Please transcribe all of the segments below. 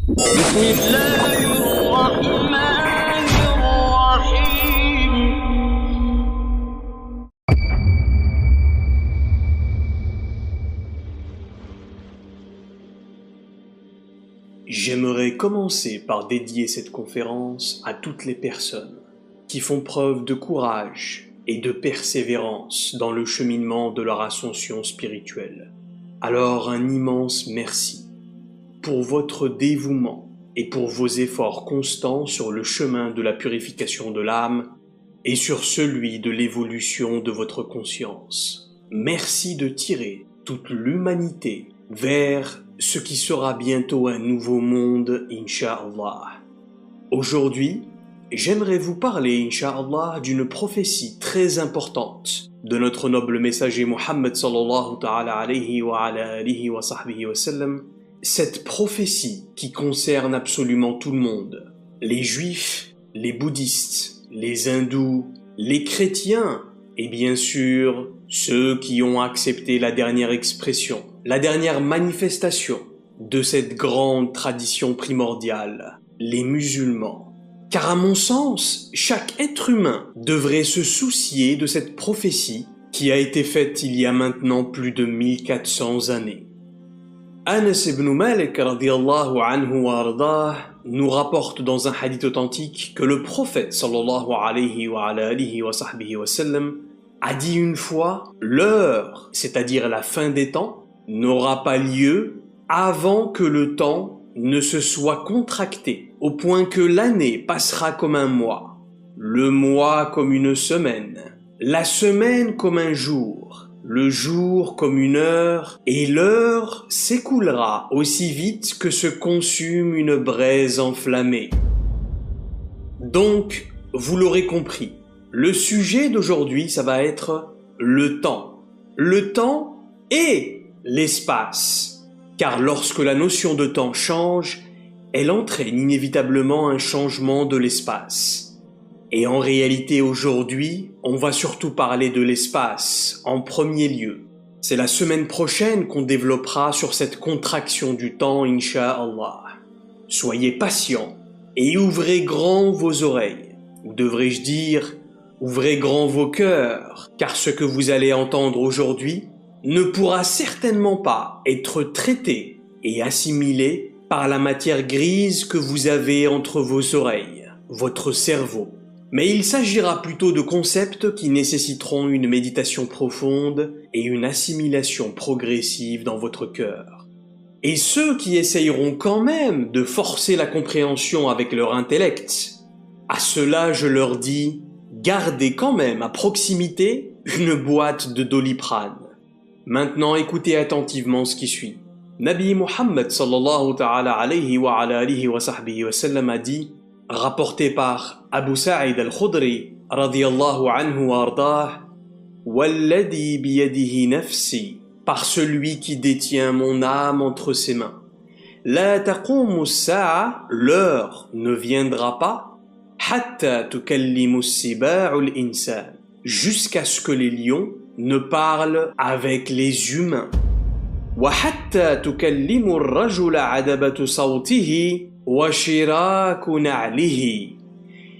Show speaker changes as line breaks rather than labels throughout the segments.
بسم الله الرحمن الرحيم.
J'aimerais commencer par dédier cette conférence à toutes les personnes qui font preuve de courage et de persévérance dans le cheminement de leur ascension spirituelle. Alors un immense merci pour votre dévouement et pour vos efforts constants sur le chemin de la purification de l'âme et sur celui de l'évolution de votre conscience. Merci de tirer toute l'humanité vers ce qui sera bientôt un nouveau monde, Inch'Allah. Aujourd'hui, j'aimerais vous parler, Inch'Allah, d'une prophétie très importante de notre noble messager Muhammad sallallahu ta'ala alayhi wa ala alihi wa sahbihi wa sallam. Cette prophétie qui concerne absolument tout le monde, les juifs, les bouddhistes, les hindous, les chrétiens et bien sûr ceux qui ont accepté la dernière expression, la dernière manifestation de cette grande tradition primordiale, les musulmans. Car à mon sens, chaque être humain devrait se soucier de cette prophétie qui a été faite il y a maintenant plus de 1400 années. Anas ibn Malik radiyallahu anhu wa ardah nous rapporte dans un hadith authentique que le prophète sallallahu alayhi wa ala alihi wa sahbihi wa sallam a dit une fois « L'heure, c'est-à-dire la fin des temps, n'aura pas lieu avant que le temps ne se soit contracté, au point que l'année passera comme un mois, le mois comme une semaine, la semaine comme un jour, le jour comme une heure, et l'heure s'écoulera aussi vite que se consume une braise enflammée. » Donc, vous l'aurez compris, le sujet d'aujourd'hui, ça va être le temps. Le temps et l'espace. Car lorsque la notion de temps change, elle entraîne inévitablement un changement de l'espace. Et en réalité aujourd'hui, on va surtout parler de l'espace en premier lieu. C'est la semaine prochaine qu'on développera sur cette contraction du temps, Inch'Allah. Soyez patients et ouvrez grand vos oreilles. Ou devrais-je dire, ouvrez grand vos cœurs, car ce que vous allez entendre aujourd'hui ne pourra certainement pas être traité et assimilé par la matière grise que vous avez entre vos oreilles, votre cerveau. Mais il s'agira plutôt de concepts qui nécessiteront une méditation profonde et une assimilation progressive dans votre cœur. Et ceux qui essayeront quand même de forcer la compréhension avec leur intellect, à cela je leur dis, gardez quand même à proximité une boîte de Doliprane. Maintenant écoutez attentivement ce qui suit. Nabi Muhammad sallallahu ta'ala alayhi wa ala alihi wa sahbihi wa sallam a dit, rapporté par Abu Sa'id al-Khudri radiyallahu anhu wa ardah, Walladhi biyadihi nafsi, par celui qui détient mon âme entre ses mains. La taqumu as-sa'a, l'heure ne viendra pas, hatta tukallimu as-siba'u al-insan, jusqu'à ce que les lions ne parlent avec les humains. Wa hatta tukallimu ar-rajula 'adabatu sawtihi wa shiraku na'lihi,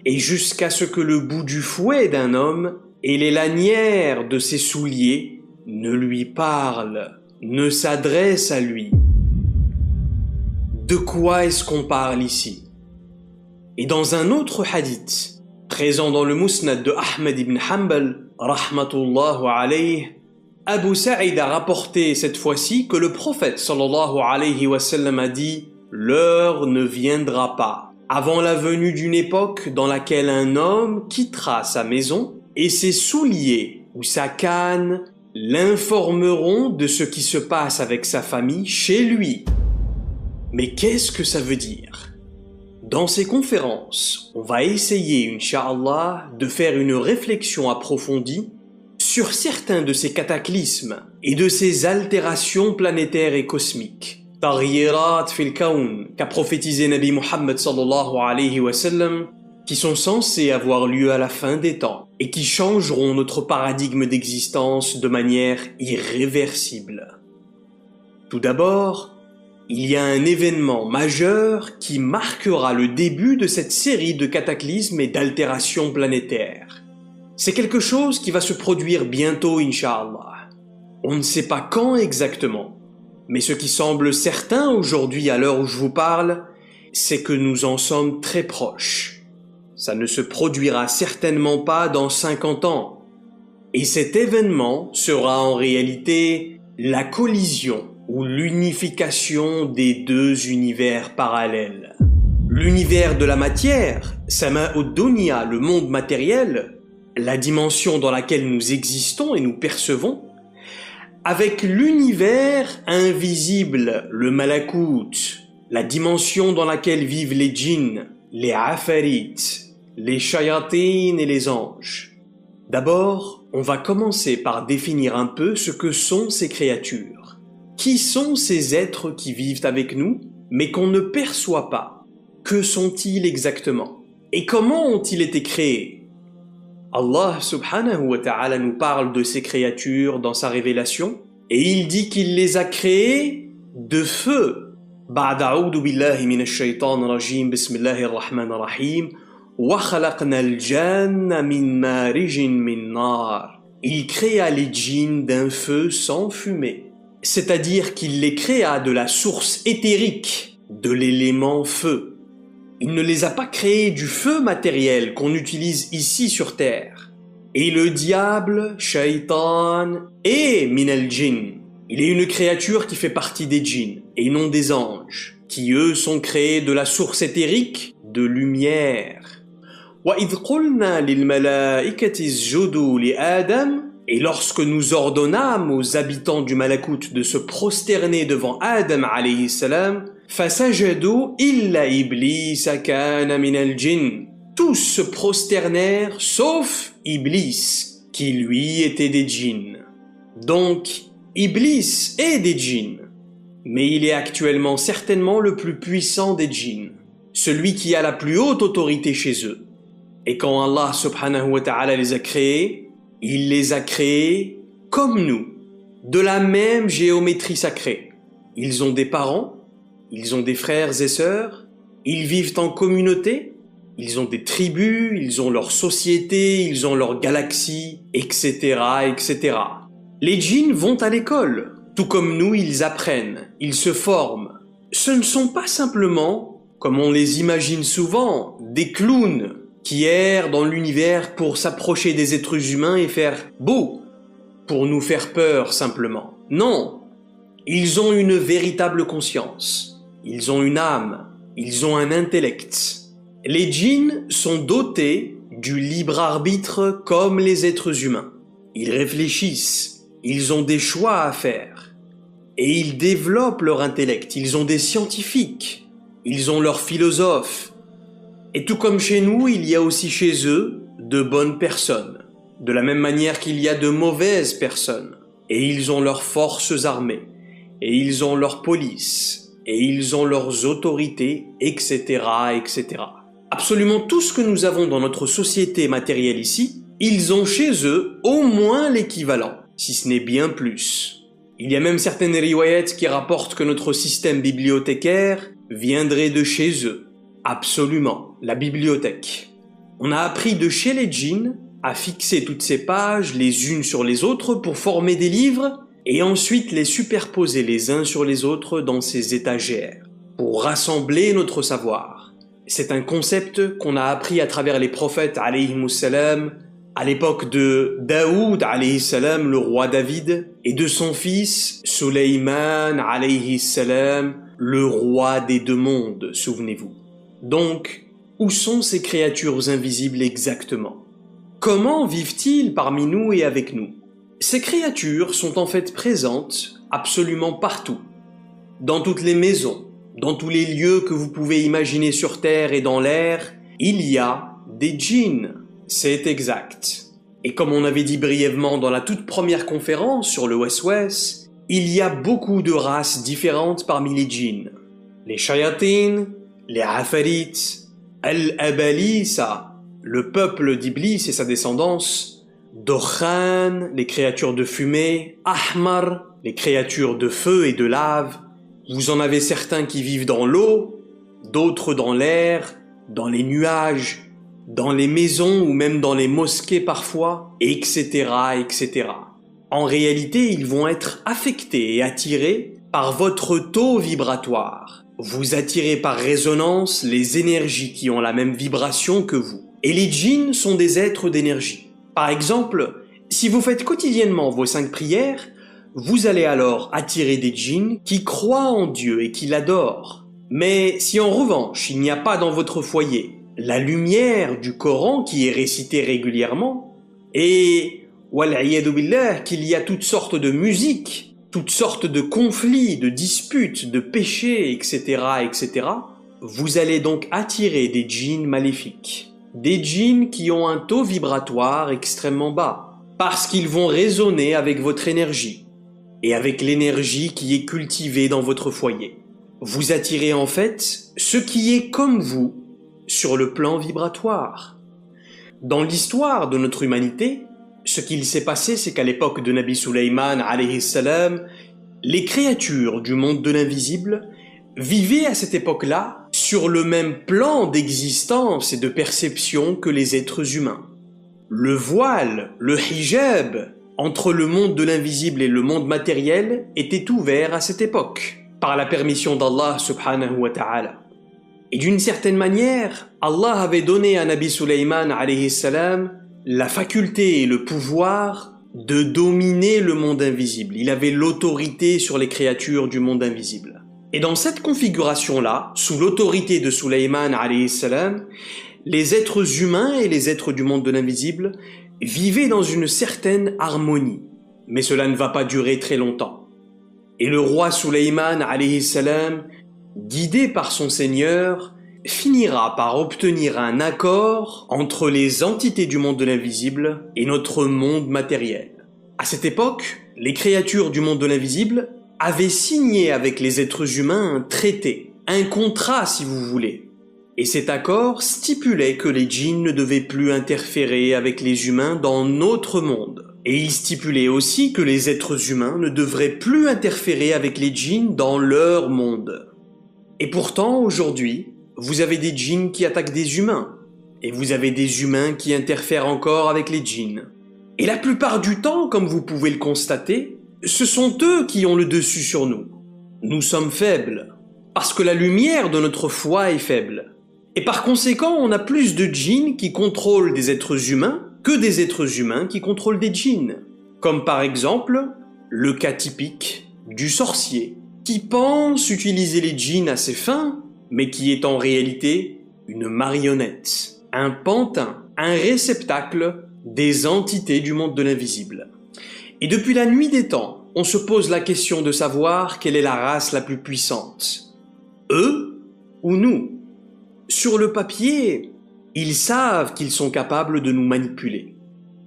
et jusqu'à ce que le bout du fouet d'un homme et les lanières de ses souliers ne lui parlent, ne s'adressent à lui. De quoi est-ce qu'on parle ici? Et dans un autre hadith, présent dans le Musnad de Ahmed ibn Hanbal, rahmatullahu alayhi, Abu Sa'id a rapporté cette fois-ci que le prophète sallallahu alayhi wa sallam a dit « L'heure ne viendra pas avant la venue d'une époque dans laquelle un homme quittera sa maison et ses souliers ou sa canne l'informeront de ce qui se passe avec sa famille chez lui. » Mais qu'est-ce que ça veut dire? Dans ces conférences, on va essayer, Inch'Allah, de faire une réflexion approfondie sur certains de ces cataclysmes et de ces altérations planétaires et cosmiques. Taghirat fil kawn, qu'a prophétisé Nabi Muhammad sallallahu alayhi wa sallam, qui sont censés avoir lieu à la fin des temps et qui changeront notre paradigme d'existence de manière irréversible. Tout d'abord, il y a un événement majeur qui marquera le début de cette série de cataclysmes et d'altérations planétaires. C'est quelque chose qui va se produire bientôt, Inch'Allah. On ne sait pas quand exactement, mais ce qui semble certain aujourd'hui à l'heure où je vous parle, c'est que nous en sommes très proches. Ça ne se produira certainement pas dans 50 ans. Et cet événement sera en réalité la collision ou l'unification des deux univers parallèles. L'univers de la matière, Sama'ud Dunya, le monde matériel, la dimension dans laquelle nous existons et nous percevons, avec l'univers invisible, le Malakut, la dimension dans laquelle vivent les djinns, les afarit, les shayatin et les anges. D'abord, on va commencer par définir un peu ce que sont ces créatures. Qui sont ces êtres qui vivent avec nous, mais qu'on ne perçoit pas? Que sont-ils exactement? Et comment ont-ils été créés? Allah subhanahu wa ta'ala nous parle de ces créatures dans sa révélation, et il dit qu'il les a créées de feu. بعد أعوذ بالله من الشيطان الرجيم بسم الله الرحمن الرحيم وخلقنا الجن من مارج من نار. Il créa les djinns d'un feu sans fumée, c'est-à-dire qu'il les créa de la source éthérique, de l'élément feu. Il ne les a pas créés du feu matériel qu'on utilise ici sur terre. Et le diable, shaitan, est min al-jinn. Il est une créature qui fait partie des djinns et non des anges, qui eux sont créés de la source éthérique de lumière. وَإِذْ قُلْنَا لِلْمَلَائِكَةِ اسْجُدُوا لِآدَمَ. Et lorsque nous ordonnâmes aux habitants du Malakut de se prosterner devant Adam alayhi salam, فَسَجَدُوا إِلَّا إِبْلِيسَ كَانَ مِنَ الْجِنِّ. Tous se prosternèrent sauf Iblis, qui lui était des djinns. Donc, Iblis est des djinns, mais il est actuellement certainement le plus puissant des djinns, celui qui a la plus haute autorité chez eux. Et quand Allah subhanahu wa ta'ala les a créés, il les a créés comme nous, de la même géométrie sacrée. Ils ont des parents, ils ont des frères et sœurs, ils vivent en communauté, ils ont des tribus, ils ont leur société, ils ont leur galaxie, etc., etc. Les djinns vont à l'école, tout comme nous ils apprennent, ils se forment. Ce ne sont pas simplement, comme on les imagine souvent, des clowns qui errent dans l'univers pour s'approcher des êtres humains et faire beau, pour nous faire peur simplement. Non, ils ont une véritable conscience, ils ont une âme, ils ont un intellect. Les djinns sont dotés du libre arbitre comme les êtres humains. Ils réfléchissent. Ils ont des choix à faire et ils développent leur intellect. Ils ont des scientifiques, ils ont leurs philosophes. Et tout comme chez nous, il y a aussi chez eux de bonnes personnes, de la même manière qu'il y a de mauvaises personnes. Et ils ont leurs forces armées, et ils ont leur police, et ils ont leurs autorités, etc., etc. Absolument tout ce que nous avons dans notre société matérielle ici, ils ont chez eux au moins l'équivalent, si ce n'est bien plus. Il y a même certaines riwayats qui rapportent que notre système bibliothécaire viendrait de chez eux. Absolument, la bibliothèque. On a appris de chez les djinns à fixer toutes ces pages les unes sur les autres pour former des livres et ensuite les superposer les uns sur les autres dans ces étagères pour rassembler notre savoir. C'est un concept qu'on a appris à travers les prophètes alayhimus salam, à l'époque de Daoud alayhi salam, le roi David, et de son fils Sulayman alayhi salam, le roi des deux mondes, souvenez-vous. Donc, où sont ces créatures invisibles exactement? Comment vivent-ils parmi nous et avec nous? Ces créatures sont en fait présentes absolument partout, dans toutes les maisons, dans tous les lieux que vous pouvez imaginer sur terre et dans l'air, il y a des djinns. C'est exact. Et comme on avait dit brièvement dans la toute première conférence sur le Wes-Wes, il y a beaucoup de races différentes parmi les djinns. Les shayatin, les afarit, al-abalisa, le peuple d'Iblis et sa descendance, Dokhan, les créatures de fumée, Ahmar, les créatures de feu et de lave, Vous en avez certains qui vivent dans l'eau, d'autres dans l'air, dans les nuages, dans les maisons ou même dans les mosquées parfois, etc., etc. En réalité, ils vont être affectés et attirés par votre taux vibratoire. Vous attirez par résonance les énergies qui ont la même vibration que vous. Et les djinns sont des êtres d'énergie. Par exemple, si vous faites quotidiennement vos 5 prières, vous allez alors attirer des djinns qui croient en Dieu et qui l'adorent. Mais si en revanche il n'y a pas dans votre foyer la lumière du Coran qui est récitée régulièrement, et wal'iyadu billah, qu'il y a toutes sortes de musiques, toutes sortes de conflits, de disputes, de péchés, etc., etc., vous allez donc attirer des djinns maléfiques. Des djinns qui ont un taux vibratoire extrêmement bas, parce qu'ils vont résonner avec votre énergie, et avec l'énergie qui est cultivée dans votre foyer. Vous attirez en fait ce qui est comme vous sur le plan vibratoire. Dans l'histoire de notre humanité, ce qu'il s'est passé, c'est qu'à l'époque de Nabi Sulaiman alayhi salam, les créatures du monde de l'invisible vivaient à cette époque-là sur le même plan d'existence et de perception que les êtres humains. Le voile, le hijab, entre le monde de l'invisible et le monde matériel était ouvert à cette époque, par la permission d'Allah subhanahu wa ta'ala. Et d'une certaine manière, Allah avait donné à Nabi Sulaiman alayhi salam la faculté et le pouvoir de dominer le monde invisible. Il avait l'autorité sur les créatures du monde invisible. Et dans cette configuration-là, sous l'autorité de Sulaiman alayhi salam, les êtres humains et les êtres du monde de l'invisible vivaient dans une certaine harmonie. Mais cela ne va pas durer très longtemps. Et le roi Sulaiman alayhi salam, guidé par son Seigneur, finira par obtenir un accord entre les entités du monde de l'invisible et notre monde matériel. À cette époque, les créatures du monde de l'invisible avaient signé avec les êtres humains un traité, un contrat si vous voulez. Et cet accord stipulait que les djinns ne devaient plus interférer avec les humains dans notre monde. Et il stipulait aussi que les êtres humains ne devraient plus interférer avec les djinns dans leur monde. Et pourtant, aujourd'hui, vous avez des djinns qui attaquent des humains, et vous avez des humains qui interfèrent encore avec les djinns. Et la plupart du temps, comme vous pouvez le constater, ce sont eux qui ont le dessus sur nous. Nous sommes faibles, parce que la lumière de notre foi est faible. Et par conséquent, on a plus de djinns qui contrôlent des êtres humains que des êtres humains qui contrôlent des djinns. Comme par exemple, le cas typique du sorcier, qui pense utiliser les djinns à ses fins, mais qui est en réalité une marionnette, un pantin, un réceptacle des entités du monde de l'invisible. Et depuis la nuit des temps, on se pose la question de savoir quelle est la race la plus puissante. Eux ou nous? Sur le papier, ils savent qu'ils sont capables de nous manipuler.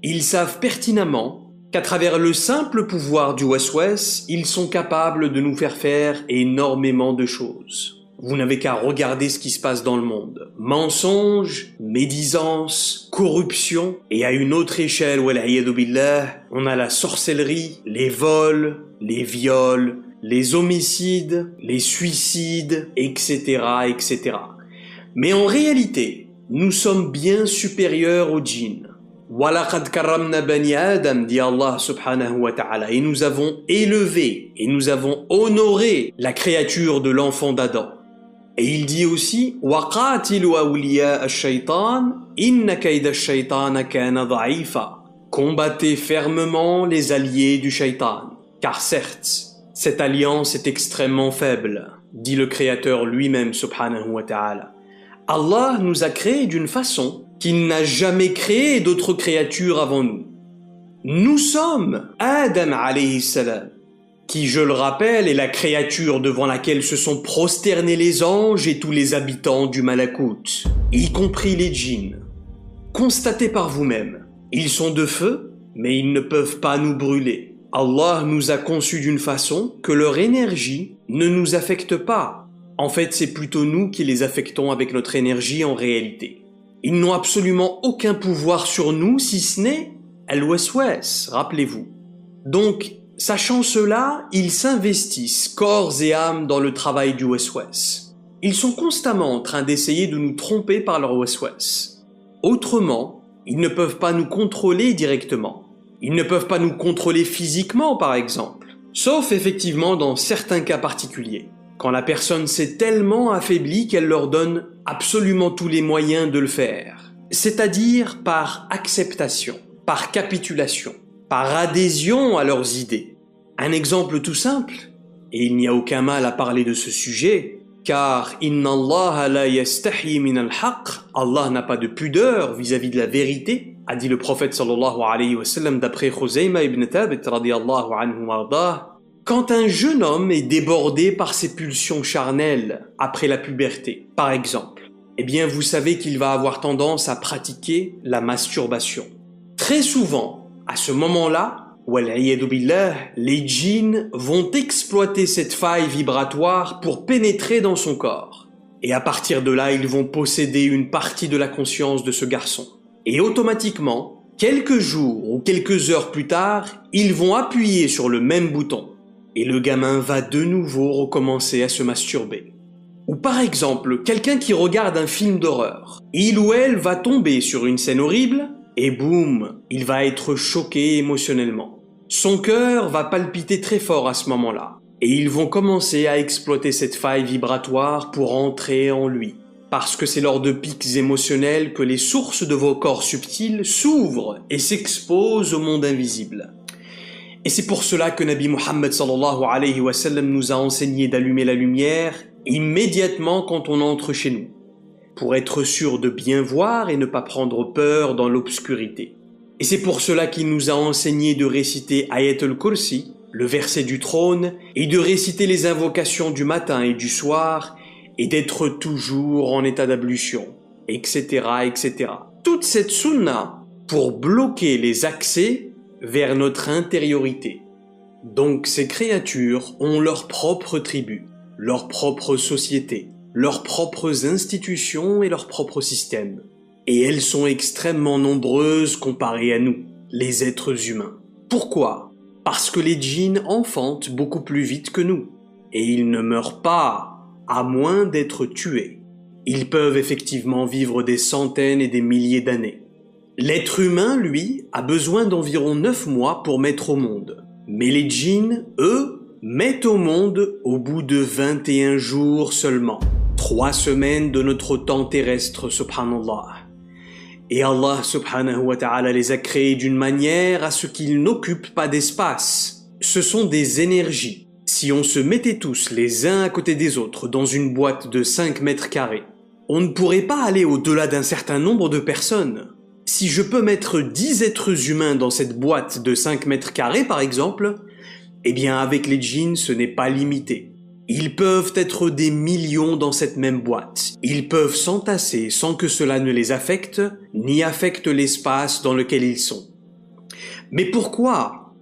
Ils savent pertinemment qu'à travers le simple pouvoir du waswas, ils sont capables de nous faire énormément de choses. Vous n'avez qu'à regarder ce qui se passe dans le monde. Mensonges, médisance, corruption, et à une autre échelle, wal'iyadu billah, on a la sorcellerie, les vols, les viols, les homicides, les suicides, etc., etc. Mais en réalité, nous sommes bien supérieurs aux djinns. وَلَقَدْ كَرَّمْنَا بَنِي آدَمَ, dit Allah subhanahu wa ta'ala, et nous avons élevé, et nous avons honoré la créature de l'enfant d'Adam. Et il dit aussi وَقَاتِلُوا أَوْلِيَاءَ الشَّيْطَانِ إِنَّ كَيْدَ الشَّيْطَانَ كَانَ ضَعِيفًا. Combattez fermement les alliés du shaitan, car certes, cette alliance est extrêmement faible, dit le Créateur lui-même subhanahu wa ta'ala. Allah nous a créés d'une façon qu'il n'a jamais créé d'autres créatures avant nous. Nous sommes Adam alayhi salam, qui, je le rappelle, est la créature devant laquelle se sont prosternés les anges et tous les habitants du Malakout, y compris les djinns. Constatez par vous-même, ils sont de feu, mais ils ne peuvent pas nous brûler. Allah nous a conçus d'une façon que leur énergie ne nous affecte pas. En fait, c'est plutôt nous qui les affectons avec notre énergie en réalité. Ils n'ont absolument aucun pouvoir sur nous si ce n'est al-waswas, rappelez-vous. Donc, Sachant cela, ils s'investissent corps et âme dans le travail du waswas. Ils sont constamment en train d'essayer de nous tromper par leur waswas. Autrement, ils ne peuvent pas nous contrôler directement. Ils ne peuvent pas nous contrôler physiquement, par exemple. Sauf effectivement dans certains cas particuliers. Quand la personne s'est tellement affaiblie qu'elle leur donne absolument tous les moyens de le faire. C'est-à-dire par acceptation, par capitulation, par adhésion à leurs idées. Un exemple tout simple, et il n'y a aucun mal à parler de ce sujet, car « Inna Allah la yastahi min al-haq » Allah n'a pas de pudeur vis-à-vis de la vérité, a dit le prophète sallallahu alayhi wa sallam d'après Khuzayma ibn Thabit radiyallahu anhu wardah. Quand un jeune homme est débordé par ses pulsions charnelles après la puberté, par exemple, eh bien vous savez qu'il va avoir tendance à pratiquer la masturbation. Très souvent, à ce moment-là, les djinns vont exploiter cette faille vibratoire pour pénétrer dans son corps. Et à partir de là, ils vont posséder une partie de la conscience de ce garçon. Et automatiquement, quelques jours ou quelques heures plus tard, ils vont appuyer sur le même bouton. Et le gamin va de nouveau recommencer à se masturber. Ou par exemple, quelqu'un qui regarde un film d'horreur. Il ou elle va tomber sur une scène horrible, et boum, il va être choqué émotionnellement. Son cœur va palpiter très fort à ce moment-là. Et ils vont commencer à exploiter cette faille vibratoire pour entrer en lui. Parce que c'est lors de pics émotionnels que les sources de vos corps subtils s'ouvrent et s'exposent au monde invisible. Et c'est pour cela que Nabi Muhammad sallallahu alayhi wa sallam nous a enseigné d'allumer la lumière immédiatement quand on entre chez nous, pour être sûr de bien voir et ne pas prendre peur dans l'obscurité. Et c'est pour cela qu'il nous a enseigné de réciter Ayat al-Kursi, le verset du trône, et de réciter les invocations du matin et du soir, et d'être toujours en état d'ablution, etc., etc. Toute cette sunna pour bloquer les accès vers notre intériorité. Donc ces créatures ont leur propre tribu, leur propre société, leurs propres institutions et leur propre système. Et elles sont extrêmement nombreuses comparées à nous, les êtres humains. Pourquoi ? Parce que les djinns enfantent beaucoup plus vite que nous. Et ils ne meurent pas, à moins d'être tués. Ils peuvent effectivement vivre des centaines et des milliers d'années. L'être humain, lui, a besoin d'environ 9 mois pour mettre au monde. Mais les djinns, eux, mettent au monde au bout de 21 jours seulement. 3 semaines de notre temps terrestre, subhanallah. Et Allah subhanahu wa ta'ala les a créés d'une manière à ce qu'ils n'occupent pas d'espace. Ce sont des énergies. Si on se mettait tous les uns à côté des autres dans une boîte de 5 mètres carrés, on ne pourrait pas aller au-delà d'un certain nombre de personnes. Si je peux mettre 10 êtres humains dans cette boîte de 5 mètres carrés par exemple, eh bien avec les djinns ce n'est pas limité. Ils peuvent être des millions dans cette même boîte. Ils peuvent s'entasser sans que cela ne les affecte, ni affecte l'espace dans lequel ils sont. Mais pourquoi ?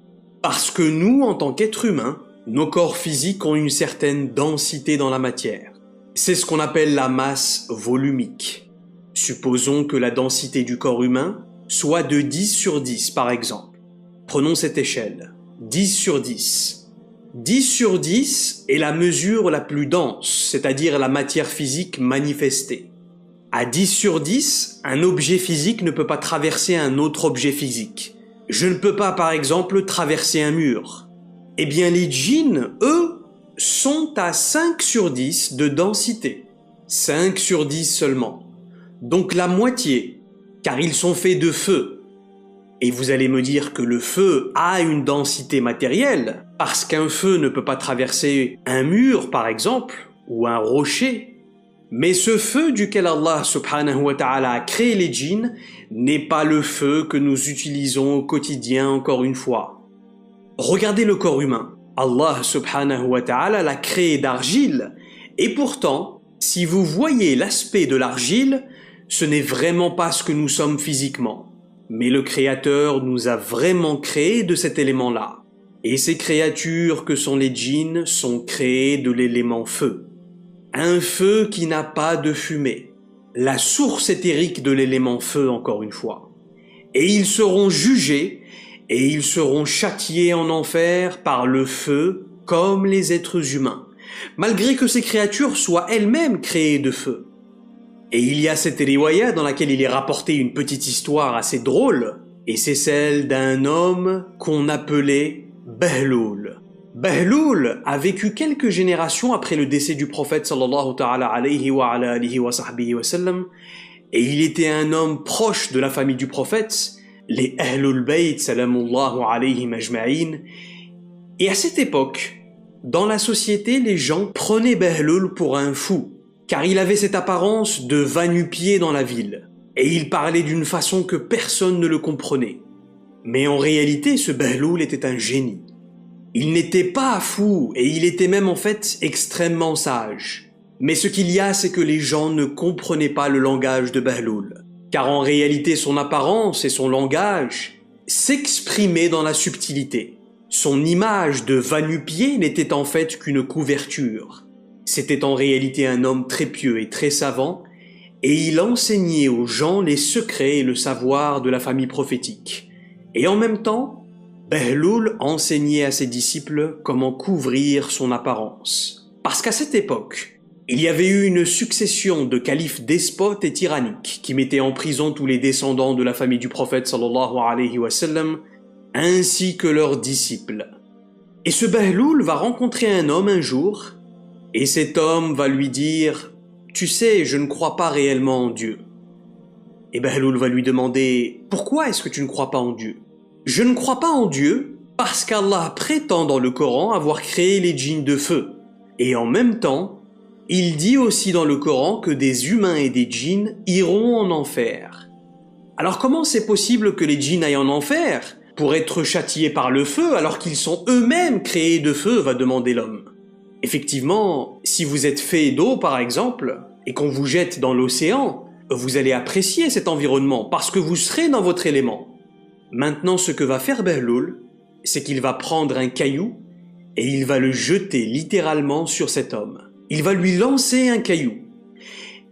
Parce que nous, en tant qu'êtres humains, nos corps physiques ont une certaine densité dans la matière. C'est ce qu'on appelle la masse volumique. Supposons que la densité du corps humain soit de 10 sur 10 par exemple. Prenons cette échelle. 10 sur 10. 10 sur 10 est la mesure la plus dense, c'est-à-dire la matière physique manifestée. À 10 sur 10, un objet physique ne peut pas traverser un autre objet physique. Je ne peux pas, par exemple, traverser un mur. Eh bien, les djinns, eux, sont à 5 sur 10 de densité. 5 sur 10 seulement. Donc la moitié, car ils sont faits de feu. Et vous allez me dire que le feu a une densité matérielle, parce qu'un feu ne peut pas traverser un mur, par exemple, ou un rocher. Mais ce feu duquel Allah subhanahu wa ta'ala a créé les djinns n'est pas le feu que nous utilisons au quotidien encore une fois. Regardez le corps humain. Allah subhanahu wa ta'ala l'a créé d'argile, et pourtant, si vous voyez l'aspect de l'argile, ce n'est vraiment pas ce que nous sommes physiquement. Mais le Créateur nous a vraiment créés de cet élément-là. Et ces créatures que sont les djinns sont créées de l'élément feu. Un feu qui n'a pas de fumée. La source éthérique de l'élément feu, encore une fois. Et ils seront jugés et ils seront châtiés en enfer par le feu comme les êtres humains, malgré que ces créatures soient elles-mêmes créées de feu. Et il y a cette riwaya dans laquelle il est rapporté une petite histoire assez drôle, et c'est celle d'un homme qu'on appelait Bahloul. Bahloul a vécu quelques générations après le décès du prophète sallallahu ta'ala alayhi wa ala alihi wa sahbihi wa sallam, et il était un homme proche de la famille du prophète, les Ahlul Bayt salamullahu alayhim ajma'in. Et à cette époque, dans la société, les gens prenaient Bahloul pour un fou, car il avait cette apparence de va-nu-pied dans la ville, et il parlait d'une façon que personne ne le comprenait. Mais en réalité, ce Bahloul était un génie. Il n'était pas fou, et il était même en fait extrêmement sage. Mais ce qu'il y a, c'est que les gens ne comprenaient pas le langage de Bahloul, car en réalité son apparence et son langage s'exprimaient dans la subtilité. Son image de va-nu-pied n'était en fait qu'une couverture. C'était en réalité un homme très pieux et très savant, et il enseignait aux gens les secrets et le savoir de la famille prophétique. Et en même temps, Bahloul enseignait à ses disciples comment couvrir son apparence. Parce qu'à cette époque, il y avait eu une succession de califes despotes et tyranniques qui mettaient en prison tous les descendants de la famille du prophète sallallahu alayhi wa sallam, ainsi que leurs disciples. Et ce Bahloul va rencontrer un homme un jour, et cet homme va lui dire « Tu sais, je ne crois pas réellement en Dieu. » Et Bahloul va lui demander « Pourquoi est-ce que tu ne crois pas en Dieu ?» « Je ne crois pas en Dieu parce qu'Allah prétend dans le Coran avoir créé les djinns de feu. Et en même temps, il dit aussi dans le Coran que des humains et des djinns iront en enfer. Alors comment c'est possible que les djinns aillent en enfer pour être châtiés par le feu alors qu'ils sont eux-mêmes créés de feu ?» va demander l'homme. Effectivement, si vous êtes fait d'eau par exemple, et qu'on vous jette dans l'océan, vous allez apprécier cet environnement parce que vous serez dans votre élément. Maintenant, ce que va faire Bahloul, c'est qu'il va prendre un caillou et il va le jeter littéralement sur cet homme. Il va lui lancer un caillou.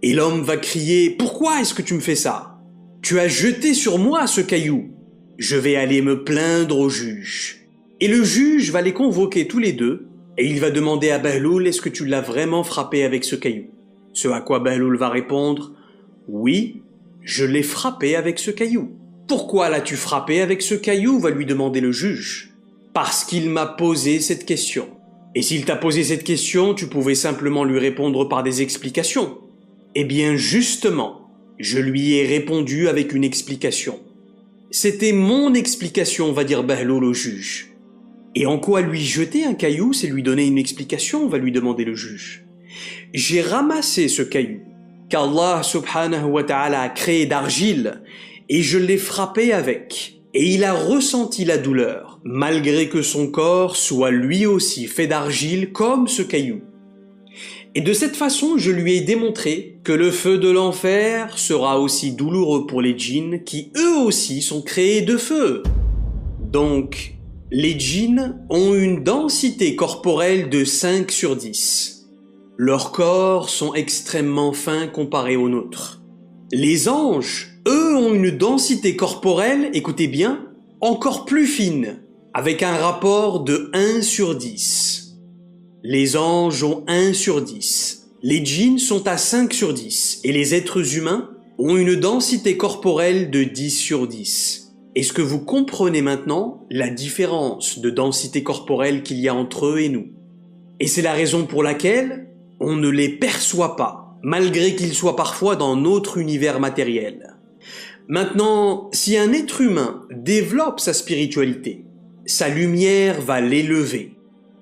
Et l'homme va crier « Pourquoi est-ce que tu me fais ça? Tu as jeté sur moi ce caillou. Je vais aller me plaindre au juge. » Et le juge va les convoquer tous les deux et il va demander à Bahloul « Est-ce que tu l'as vraiment frappé avec ce caillou ?» Ce à quoi Bahloul va répondre « Oui, je l'ai frappé avec ce caillou. » « Pourquoi l'as-tu frappé avec ce caillou ?» va lui demander le juge. « Parce qu'il m'a posé cette question. Et s'il t'a posé cette question, tu pouvais simplement lui répondre par des explications. Eh bien justement, je lui ai répondu avec une explication. C'était mon explication, va dire Bahloul au juge. Et en quoi lui jeter un caillou, c'est lui donner une explication, va lui demander le juge. J'ai ramassé ce caillou qu'Allah subhanahu wa ta'ala a créé d'argile et je l'ai frappé avec, et il a ressenti la douleur, malgré que son corps soit lui aussi fait d'argile comme ce caillou. Et de cette façon, je lui ai démontré que le feu de l'enfer sera aussi douloureux pour les djinns qui eux aussi sont créés de feu. Donc, les djinns ont une densité corporelle de 5 sur 10. Leurs corps sont extrêmement fins comparés aux nôtres. Les anges, eux, ont une densité corporelle, écoutez bien, encore plus fine, avec un rapport de 1 sur 10. Les anges ont 1 sur 10. Les djinns sont à 5 sur 10. Et les êtres humains ont une densité corporelle de 10 sur 10. Est-ce que vous comprenez maintenant la différence de densité corporelle qu'il y a entre eux et nous? Et c'est la raison pour laquelle on ne les perçoit pas, malgré qu'ils soient parfois dans notre univers matériel. Maintenant, si un être humain développe sa spiritualité, sa lumière va l'élever.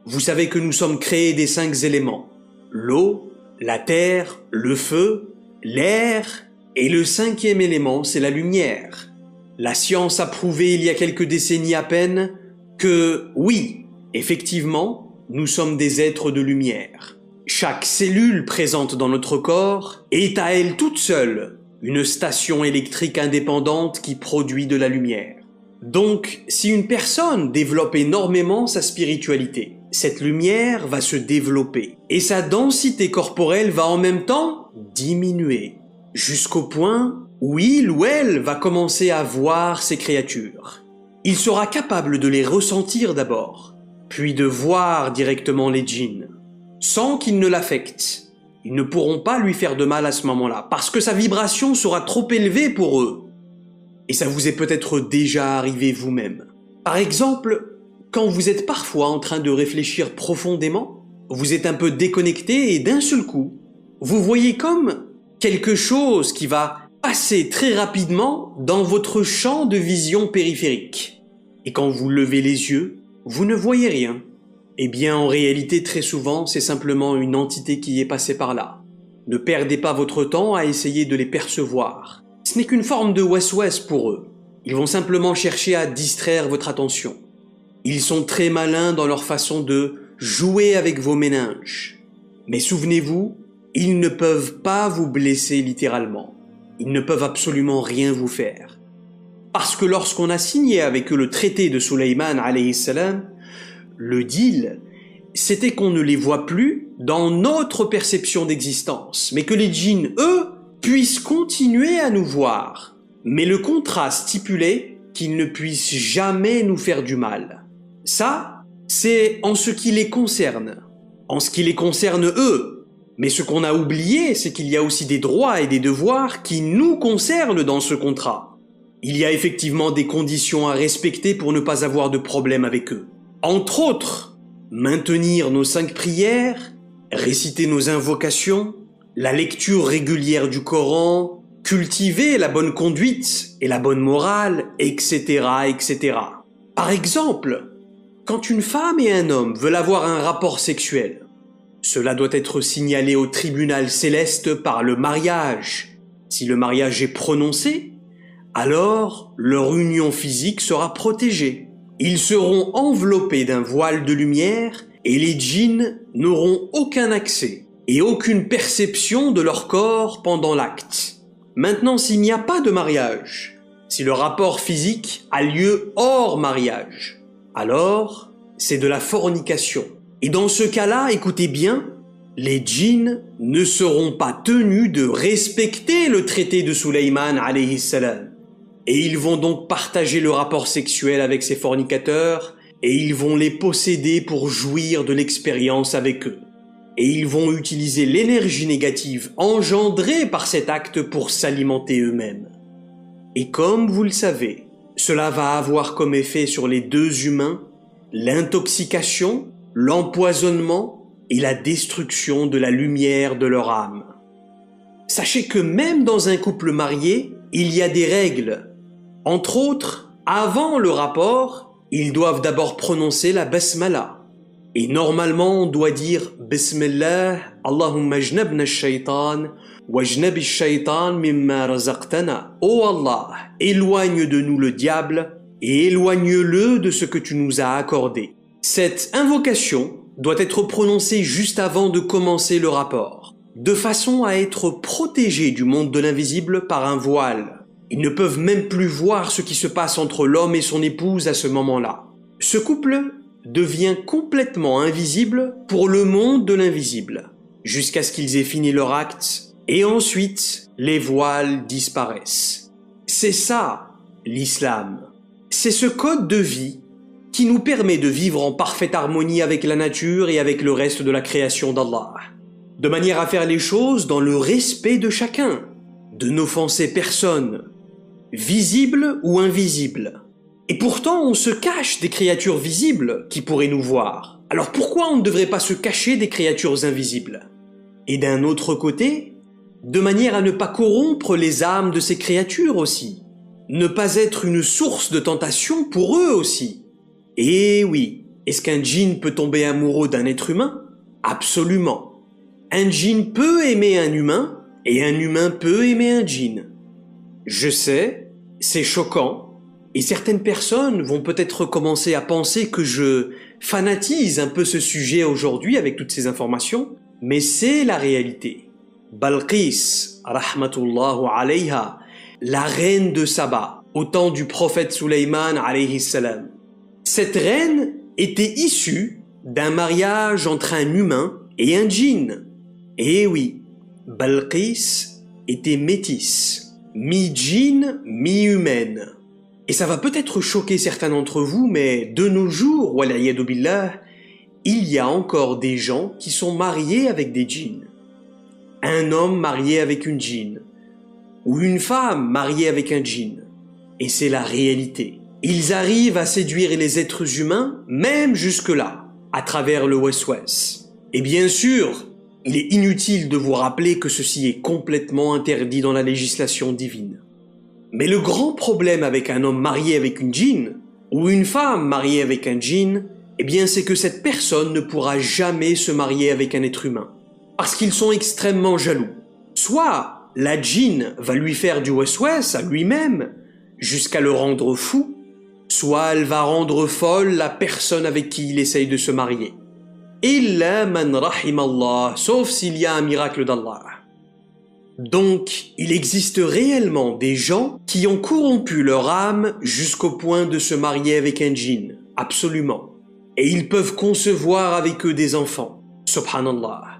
Vous savez que nous sommes créés des 5 éléments. L'eau, la terre, le feu, l'air, et le 5e élément, c'est la lumière. La science a prouvé il y a quelques décennies à peine que, oui, effectivement, nous sommes des êtres de lumière. Chaque cellule présente dans notre corps est à elle toute seule une station électrique indépendante qui produit de la lumière. Donc, si une personne développe énormément sa spiritualité, cette lumière va se développer et sa densité corporelle va en même temps diminuer, jusqu'au point où il ou elle va commencer à voir ces créatures. il sera capable de les ressentir d'abord, puis de voir directement les djinns, sans qu'ils ne l'affectent. Ils ne pourront pas lui faire de mal à ce moment-là, parce que sa vibration sera trop élevée pour eux. Et ça vous est peut-être déjà arrivé vous-même. Par exemple, quand vous êtes parfois en train de réfléchir profondément, vous êtes un peu déconnecté et d'un seul coup, vous voyez comme quelque chose qui va passer très rapidement dans votre champ de vision périphérique. Et quand vous levez les yeux, vous ne voyez rien. Eh bien, en réalité, très souvent, c'est simplement une entité qui est passée par là. Ne perdez pas votre temps à essayer de les percevoir. Ce n'est qu'une forme de waswas pour eux. Ils vont simplement chercher à distraire votre attention. Ils sont très malins dans leur façon de jouer avec vos méninges. Mais souvenez-vous, ils ne peuvent pas vous blesser littéralement. Ils ne peuvent absolument rien vous faire. Parce que lorsqu'on a signé avec eux le traité de Sulayman alayhi salam, le deal, c'était qu'on ne les voit plus dans notre perception d'existence, mais que les djinns, eux, puissent continuer à nous voir. Mais le contrat stipulait qu'ils ne puissent jamais nous faire du mal. Ça, c'est en ce qui les concerne. En ce qui les concerne eux. Mais ce qu'on a oublié, c'est qu'il y a aussi des droits et des devoirs qui nous concernent dans ce contrat. Il y a effectivement des conditions à respecter pour ne pas avoir de problème avec eux. Entre autres, maintenir nos 5 prières, réciter nos invocations, la lecture régulière du Coran, cultiver la bonne conduite et la bonne morale, etc., etc. Par exemple, quand une femme et un homme veulent avoir un rapport sexuel, cela doit être signalé au tribunal céleste par le mariage. Si le mariage est prononcé, alors leur union physique sera protégée. Ils seront enveloppés d'un voile de lumière et les djinns n'auront aucun accès et aucune perception de leur corps pendant l'acte. Maintenant, s'il n'y a pas de mariage, si le rapport physique a lieu hors mariage, alors c'est de la fornication. Et dans ce cas-là, écoutez bien, les djinns ne seront pas tenus de respecter le traité de Sulayman alayhi salam. Et ils vont donc partager le rapport sexuel avec ces fornicateurs et ils vont les posséder pour jouir de l'expérience avec eux. Et ils vont utiliser l'énergie négative engendrée par cet acte pour s'alimenter eux-mêmes. Et comme vous le savez, cela va avoir comme effet sur les 2 humains l'intoxication, l'empoisonnement et la destruction de la lumière de leur âme. Sachez que même dans un couple marié, il y a des règles. Entre autres, avant le rapport, ils doivent d'abord prononcer la basmala. Et normalement, on doit dire Bismillah, Allahumma jnabna ash-shaytan, wa jnabi ash-shaytan mimma razaqtana. Oh Allah, éloigne de nous le diable et éloigne-le de ce que tu nous as accordé. Cette invocation doit être prononcée juste avant de commencer le rapport, de façon à être protégés du monde de l'invisible par un voile. Ils ne peuvent même plus voir ce qui se passe entre l'homme et son épouse à ce moment-là. Ce couple devient complètement invisible pour le monde de l'invisible, jusqu'à ce qu'ils aient fini leur acte, et ensuite les voiles disparaissent. C'est ça, l'islam. C'est ce code de vie qui nous permet de vivre en parfaite harmonie avec la nature et avec le reste de la création d'Allah, de manière à faire les choses dans le respect de chacun, de n'offenser personne, visible ou invisible. Et pourtant, on se cache des créatures visibles qui pourraient nous voir. Alors pourquoi on ne devrait pas se cacher des créatures invisibles? Et d'un autre côté, de manière à ne pas corrompre les âmes de ces créatures aussi, ne pas être une source de tentation pour eux aussi. Et oui, est-ce qu'un djinn peut tomber amoureux d'un être humain? Absolument. Un djinn peut aimer un humain, et un humain peut aimer un djinn. Je sais, c'est choquant, et certaines personnes vont peut-être commencer à penser que je fanatise un peu ce sujet aujourd'hui avec toutes ces informations, mais c'est la réalité. Balqis, rahmatullahu alayha, la reine de Saba, au temps du prophète Sulayman alayhi salam. Cette reine était issue d'un mariage entre un humain et un djinn. Et oui, Balqis était métisse, mi-djinn, mi-humaine. Et ça va peut-être choquer certains d'entre vous, mais de nos jours, wal'iyadu billah, il y a encore des gens qui sont mariés avec des djinns. Un homme marié avec une djinn, ou une femme mariée avec un djinn. Et c'est la réalité. Ils arrivent à séduire les êtres humains, même jusque-là, à travers le waswas. Et bien sûr, il est inutile de vous rappeler que ceci est complètement interdit dans la législation divine. Mais le grand problème avec un homme marié avec une djinn, ou une femme mariée avec un djinn, eh bien c'est que cette personne ne pourra jamais se marier avec un être humain. Parce qu'ils sont extrêmement jaloux. Soit la djinn va lui faire du waswas à lui-même, jusqu'à le rendre fou, soit elle va rendre folle la personne avec qui il essaye de se marier. Illa man rahimallah, sauf s'il y a un miracle d'Allah. Donc, il existe réellement des gens qui ont corrompu leur âme jusqu'au point de se marier avec un djinn, absolument. Et ils peuvent concevoir avec eux des enfants, subhanallah.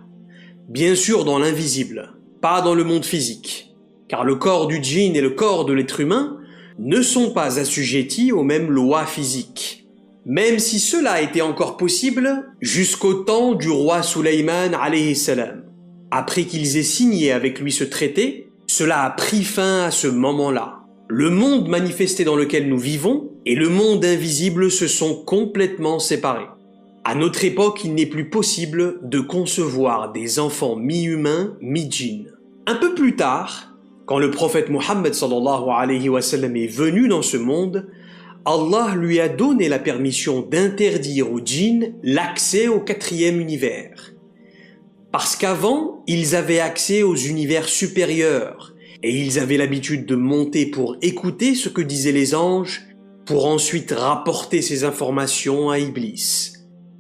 Bien sûr dans l'invisible, pas dans le monde physique, car le corps du djinn et le corps de l'être humain ne sont pas assujettis aux mêmes lois physiques. Même si cela était encore possible jusqu'au temps du roi Sulayman alayhi salam. Après qu'ils aient signé avec lui ce traité, cela a pris fin à ce moment-là. Le monde manifesté dans lequel nous vivons et le monde invisible se sont complètement séparés. À notre époque, il n'est plus possible de concevoir des enfants mi-humains, mi-djinns. Un peu plus tard, quand le prophète Mohammed sallallahu alayhi wa sallam est venu dans ce monde, Allah lui a donné la permission d'interdire aux djinns l'accès au 4e univers. Parce qu'avant, ils avaient accès aux univers supérieurs et ils avaient l'habitude de monter pour écouter ce que disaient les anges pour ensuite rapporter ces informations à Iblis.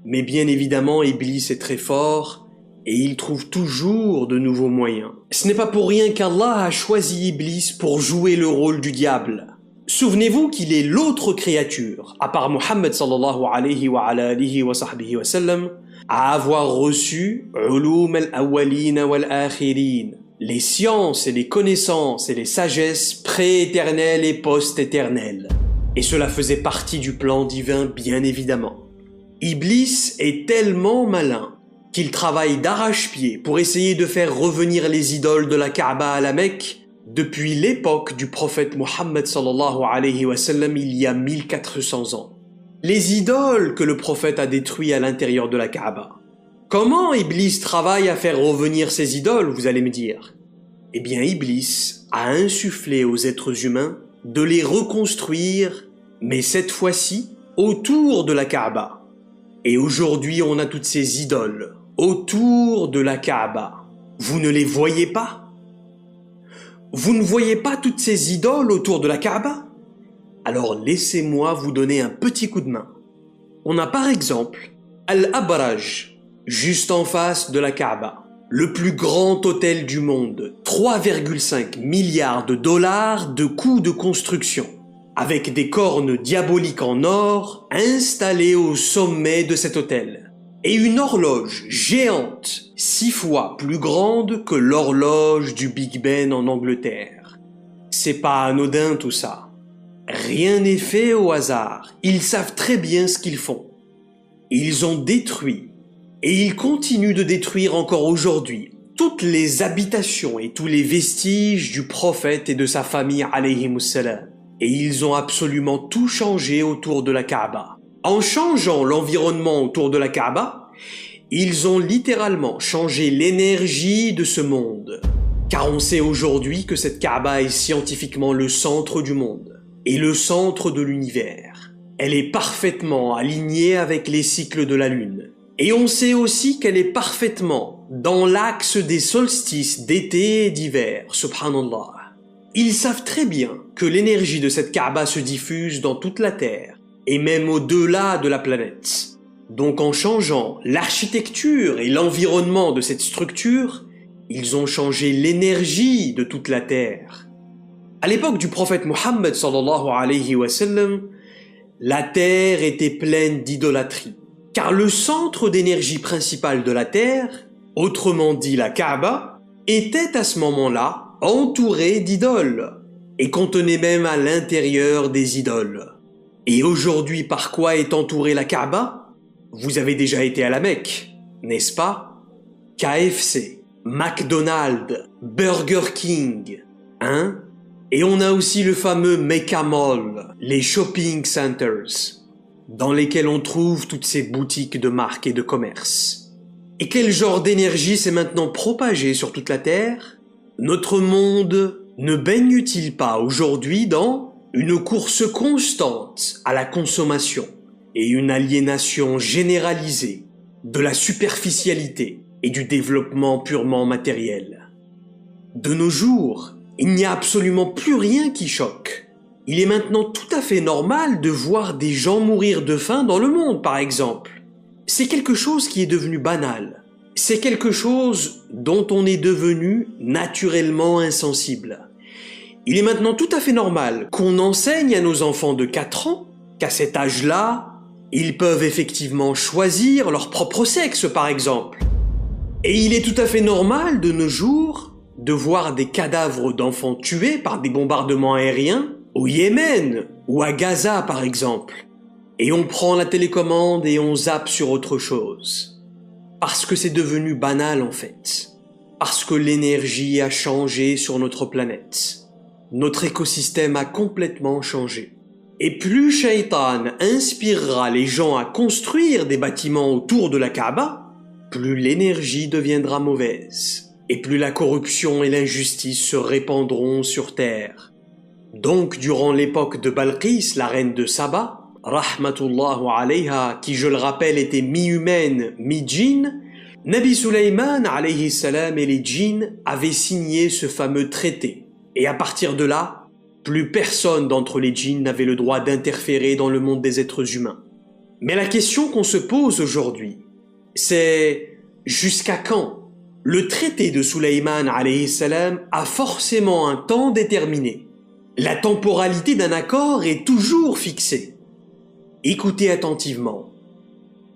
Mais bien évidemment, Iblis est très fort et il trouve toujours de nouveaux moyens. Ce n'est pas pour rien qu'Allah a choisi Iblis pour jouer le rôle du diable. Souvenez-vous qu'il est l'autre créature, à part Muhammad sallallahu alayhi wa alihi wa sahbihi wa sallam, à avoir reçu ulum al-awwalin wal-akhirin, les sciences et les connaissances et les sagesses pré-éternelles et post-éternelles. Et cela faisait partie du plan divin, bien évidemment. Iblis est tellement malin qu'il travaille d'arrache-pied pour essayer de faire revenir les idoles de la Kaaba à la Mecque depuis l'époque du prophète Mohammed sallallahu alayhi wa sallam il y a 1400 ans. Les idoles que le prophète a détruites à l'intérieur de la Kaaba. Comment Iblis travaille à faire revenir ces idoles, vous allez me dire? Eh bien, Iblis a insufflé aux êtres humains de les reconstruire, mais cette fois-ci autour de la Kaaba. Et aujourd'hui, on a toutes ces idoles autour de la Kaaba. Vous ne les voyez pas? Vous ne voyez pas toutes ces idoles autour de la Kaaba? Alors laissez-moi vous donner un petit coup de main. On a par exemple Al-Abraj, juste en face de la Kaaba. Le plus grand hôtel du monde, 3,5 milliards de dollars de coûts de construction, avec des cornes diaboliques en or installées au sommet de cet hôtel. Et une horloge géante, 6 fois plus grande que l'horloge du Big Ben en Angleterre. C'est pas anodin tout ça. Rien n'est fait au hasard. Ils savent très bien ce qu'ils font. Ils ont détruit, et ils continuent de détruire encore aujourd'hui, toutes les habitations et tous les vestiges du prophète et de sa famille alayhimussalam. Et ils ont absolument tout changé autour de la Kaaba. En changeant l'environnement autour de la Kaaba, ils ont littéralement changé l'énergie de ce monde. Car on sait aujourd'hui que cette Kaaba est scientifiquement le centre du monde et le centre de l'univers. Elle est parfaitement alignée avec les cycles de la Lune. Et on sait aussi qu'elle est parfaitement dans l'axe des solstices d'été et d'hiver, subhanallah. Ils savent très bien que l'énergie de cette Kaaba se diffuse dans toute la Terre et même au-delà de la planète. Donc en changeant l'architecture et l'environnement de cette structure, ils ont changé l'énergie de toute la Terre. À l'époque du prophète Mohammed sallallahu alayhi wa sallam, la Terre était pleine d'idolâtrie. Car le centre d'énergie principal de la Terre, autrement dit la Kaaba, était à ce moment-là entouré d'idoles. et contenait même à l'intérieur des idoles. Et aujourd'hui, par quoi est entourée la Kaaba? Vous avez déjà été à la Mecque, n'est-ce pas? KFC, McDonald's, Burger King, hein? Et on a aussi le fameux Mecca Mall, les shopping centers, dans lesquels on trouve toutes ces boutiques de marques et de commerce. Et quel genre d'énergie s'est maintenant propagé sur toute la Terre? Notre monde ne baigne-t-il pas aujourd'hui dans une course constante à la consommation et une aliénation généralisée de la superficialité et du développement purement matériel? De nos jours, il n'y a absolument plus rien qui choque. Il est maintenant tout à fait normal de voir des gens mourir de faim dans le monde, par exemple. C'est quelque chose qui est devenu banal. C'est quelque chose dont on est devenu naturellement insensible. Il est maintenant tout à fait normal qu'on enseigne à nos enfants de 4 ans qu'à cet âge-là, ils peuvent effectivement choisir leur propre sexe, par exemple. Et il est tout à fait normal de nos jours de voir des cadavres d'enfants tués par des bombardements aériens au Yémen ou à Gaza, par exemple. Et on prend la télécommande et on zappe sur autre chose. Parce que c'est devenu banal, en fait. Parce que l'énergie a changé sur notre planète. Notre écosystème a complètement changé. Et plus Shaitan inspirera les gens à construire des bâtiments autour de la Kaaba, plus l'énergie deviendra mauvaise. Et plus la corruption et l'injustice se répandront sur terre. Donc, durant l'époque de Balqis, la reine de Saba, rahmatullahu alayha, qui je le rappelle était mi-humaine, mi-djinn, Nabi Sulaiman alayhi salam et les djinns avaient signé ce fameux traité. Et à partir de là, plus personne d'entre les djinns n'avait le droit d'interférer dans le monde des êtres humains. Mais la question qu'on se pose aujourd'hui, c'est jusqu'à quand? Le traité de Sulaiman alayhi salam a forcément un temps déterminé. La temporalité d'un accord est toujours fixée. Écoutez attentivement.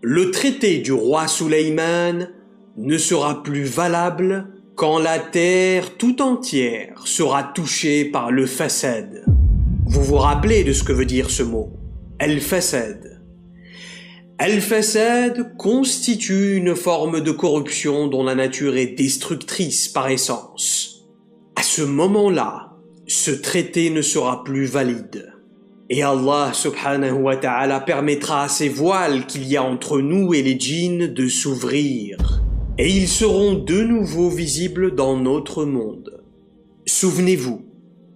Le traité du roi Sulaiman ne sera plus valable quand la terre tout entière sera touchée par le fasad. Vous vous rappelez de ce que veut dire ce mot? Al-fasad. Al-fasad constitue une forme de corruption dont la nature est destructrice par essence. À ce moment-là, ce traité ne sera plus valide. Et Allah subhanahu wa ta'ala permettra à ces voiles qu'il y a entre nous et les djinns de s'ouvrir. Et ils seront de nouveau visibles dans notre monde. Souvenez-vous,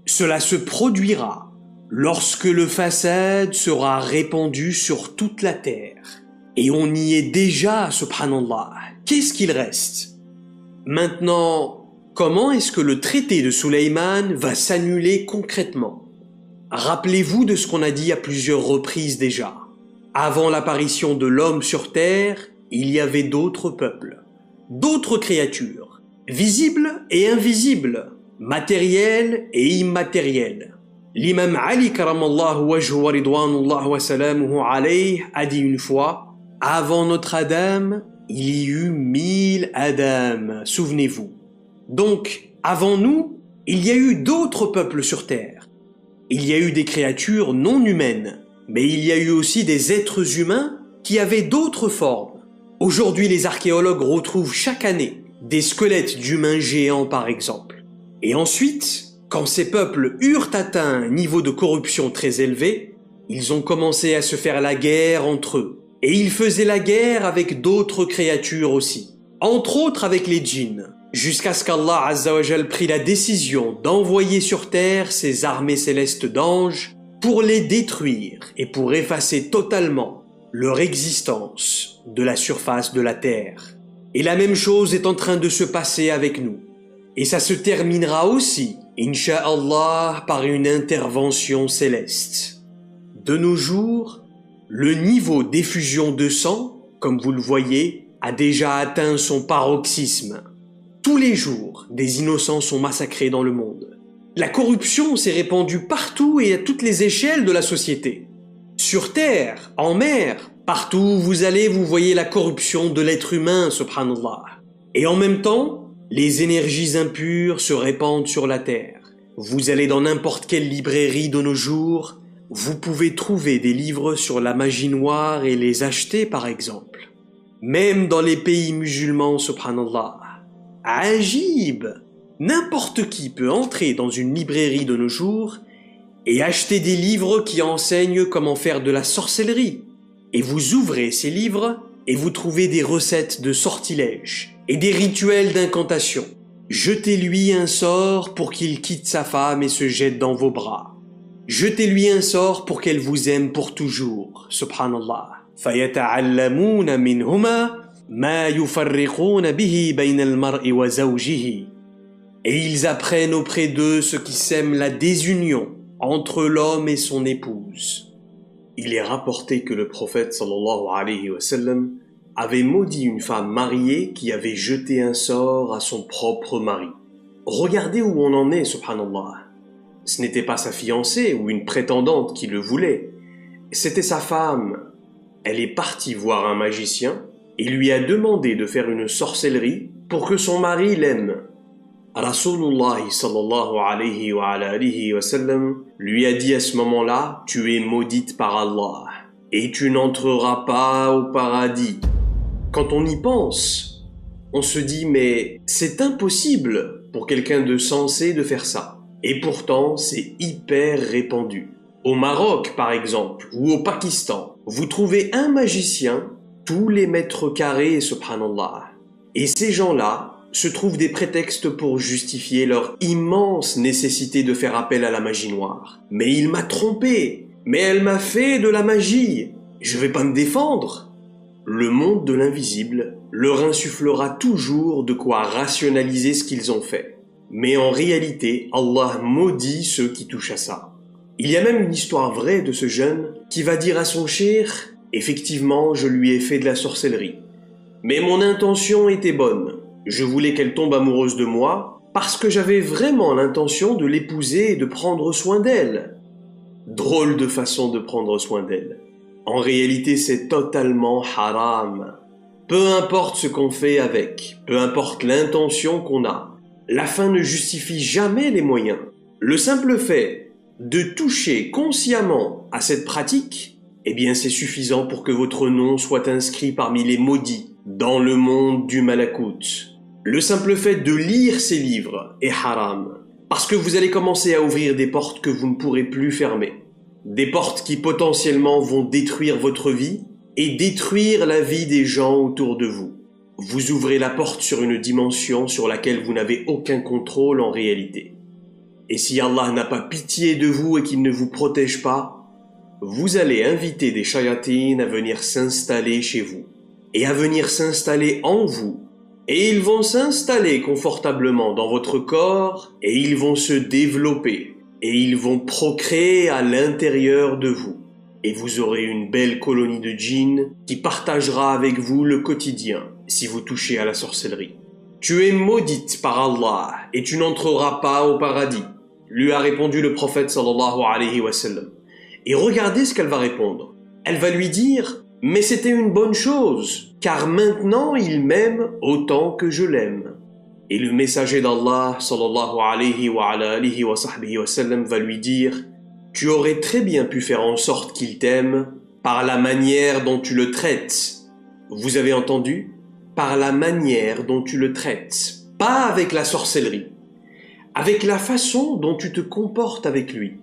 cela se produira lorsque le fasad sera répandu sur toute la terre. Et on y est déjà, subhanallah. Qu'est-ce qu'il reste? Maintenant, comment est-ce que le traité de Sulaiman va s'annuler concrètement? Rappelez-vous de ce qu'on a dit à plusieurs reprises déjà. Avant l'apparition de l'homme sur terre, il y avait d'autres peuples, d'autres créatures, visibles et invisibles, matérielles et immatérielles. L'imam Ali karamallahu wajhu wa ridwanullah wa salamuhu alayh a dit une fois: avant notre Adam, il y eut 1000 Adam, souvenez-vous. Donc, avant nous, il y a eu d'autres peuples sur terre. Il y a eu des créatures non humaines, mais il y a eu aussi des êtres humains qui avaient d'autres formes. Aujourd'hui, les archéologues retrouvent chaque année des squelettes d'humains géants par exemple. Et ensuite, quand ces peuples eurent atteint un niveau de corruption très élevé, ils ont commencé à se faire la guerre entre eux. Et ils faisaient la guerre avec d'autres créatures aussi, entre autres avec les djinns, jusqu'à ce qu'Allah Azza wa Jal prit la décision d'envoyer sur terre ses armées célestes d'anges pour les détruire et pour effacer totalement leur existence de la surface de la terre. Et la même chose est en train de se passer avec nous. Et ça se terminera aussi, Inch'Allah, par une intervention céleste. De nos jours, le niveau d'effusion de sang, comme vous le voyez, a déjà atteint son paroxysme. Tous les jours, des innocents sont massacrés dans le monde. La corruption s'est répandue partout et à toutes les échelles de la société. Sur terre, en mer, partout où vous allez, vous voyez la corruption de l'être humain, subhanallah. Et en même temps, les énergies impures se répandent sur la terre. Vous allez dans n'importe quelle librairie de nos jours, vous pouvez trouver des livres sur la magie noire et les acheter par exemple. Même dans les pays musulmans, subhanallah. Ajib! N'importe qui peut entrer dans une librairie de nos jours et acheter des livres qui enseignent comment faire de la sorcellerie. Et vous ouvrez ces livres et vous trouvez des recettes de sortilèges et des rituels d'incantation. Jetez-lui un sort pour qu'il quitte sa femme et se jette dans vos bras. Jetez-lui un sort pour qu'elle vous aime pour toujours. Subhanallah. فَيَتَعَلَّمُونَ مِنْهُمَا مَا يُفَرِّقُونَ بِهِ بَيْنَ الْمَرْءِ وَزَوْجِهِ. Et ils apprennent auprès d'eux ce qui sème la désunion entre l'homme et son épouse. Il est rapporté que le prophète sallallahu alayhi wa sallam avait maudit une femme mariée qui avait jeté un sort à son propre mari. Regardez où on en est, subhanallah. Ce n'était pas sa fiancée ou une prétendante qui le voulait, c'était sa femme. Elle est partie voir un magicien et lui a demandé de faire une sorcellerie pour que son mari l'aime. Rasulullah sallallahu alayhi wa sallam lui a dit à ce moment-là, tu es maudite par Allah et tu n'entreras pas au paradis. Quand on y pense, on se dit mais c'est impossible pour quelqu'un de sensé de faire ça. Et pourtant c'est hyper répandu. Au Maroc par exemple ou au Pakistan, vous trouvez un magicien tous les mètres carrés, subhanallah. Et ces gens-là se trouvent des prétextes pour justifier leur immense nécessité de faire appel à la magie noire. Mais il m'a trompé, mais elle m'a fait de la magie, je vais pas me défendre. Le monde de l'invisible leur insufflera toujours de quoi rationaliser ce qu'ils ont fait. Mais en réalité, Allah maudit ceux qui touchent à ça. Il y a même une histoire vraie de ce jeune qui va dire à son cheikh « Effectivement, je lui ai fait de la sorcellerie. Mais mon intention était bonne. Je voulais qu'elle tombe amoureuse de moi parce que j'avais vraiment l'intention de l'épouser et de prendre soin d'elle. » Drôle de façon de prendre soin d'elle. En réalité, c'est totalement haram. Peu importe ce qu'on fait avec, peu importe l'intention qu'on a, la fin ne justifie jamais les moyens. Le simple fait de toucher consciemment à cette pratique, eh bien c'est suffisant pour que votre nom soit inscrit parmi les maudits dans le monde du malakout. Le simple fait de lire ces livres est haram, parce que vous allez commencer à ouvrir des portes que vous ne pourrez plus fermer. Des portes qui potentiellement vont détruire votre vie et détruire la vie des gens autour de vous. Vous ouvrez la porte sur une dimension sur laquelle vous n'avez aucun contrôle en réalité. Et si Allah n'a pas pitié de vous et qu'il ne vous protège pas, vous allez inviter des shayatines à venir s'installer chez vous et à venir s'installer en vous. Et ils vont s'installer confortablement dans votre corps et ils vont se développer. Et ils vont procréer à l'intérieur de vous. Et vous aurez une belle colonie de djinns qui partagera avec vous le quotidien si vous touchez à la sorcellerie. Tu es maudite par Allah et tu n'entreras pas au paradis, lui a répondu le prophète sallallahu alayhi wa sallam. Et regardez ce qu'elle va répondre. Elle va lui dire, mais c'était une bonne chose, car maintenant il m'aime autant que je l'aime. Et le messager d'Allah, sallallahu alayhi wa sallam, va lui dire « Tu aurais très bien pu faire en sorte qu'il t'aime par la manière dont tu le traites. » Vous avez entendu ? Par la manière dont tu le traites. Pas avec la sorcellerie. Avec la façon dont tu te comportes avec lui.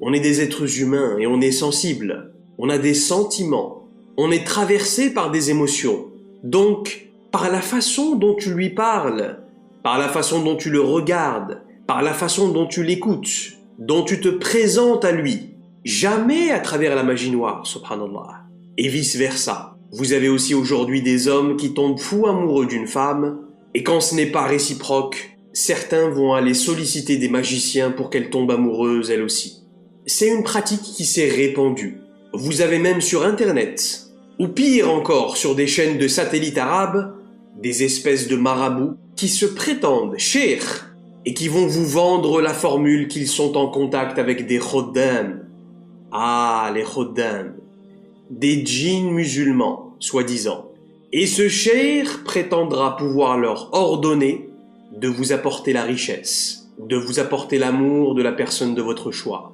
On est des êtres humains et on est sensibles. On a des sentiments. On est traversé par des émotions. Donc, par la façon dont tu lui parles, par la façon dont tu le regardes, par la façon dont tu l'écoutes, dont tu te présentes à lui. Jamais à travers la magie noire, subhanallah. Et vice-versa. Vous avez aussi aujourd'hui des hommes qui tombent fous amoureux d'une femme, et quand ce n'est pas réciproque, certains vont aller solliciter des magiciens pour qu'elle tombe amoureuse elle aussi. C'est une pratique qui s'est répandue. Vous avez même sur Internet, ou pire encore sur des chaînes de satellites arabes, des espèces de marabouts qui se prétendent cheikh et qui vont vous vendre la formule qu'ils sont en contact avec des khoddam. Ah, les khoddam. Des djinns musulmans, soi-disant. Et ce cheikh prétendra pouvoir leur ordonner de vous apporter la richesse, de vous apporter l'amour de la personne de votre choix.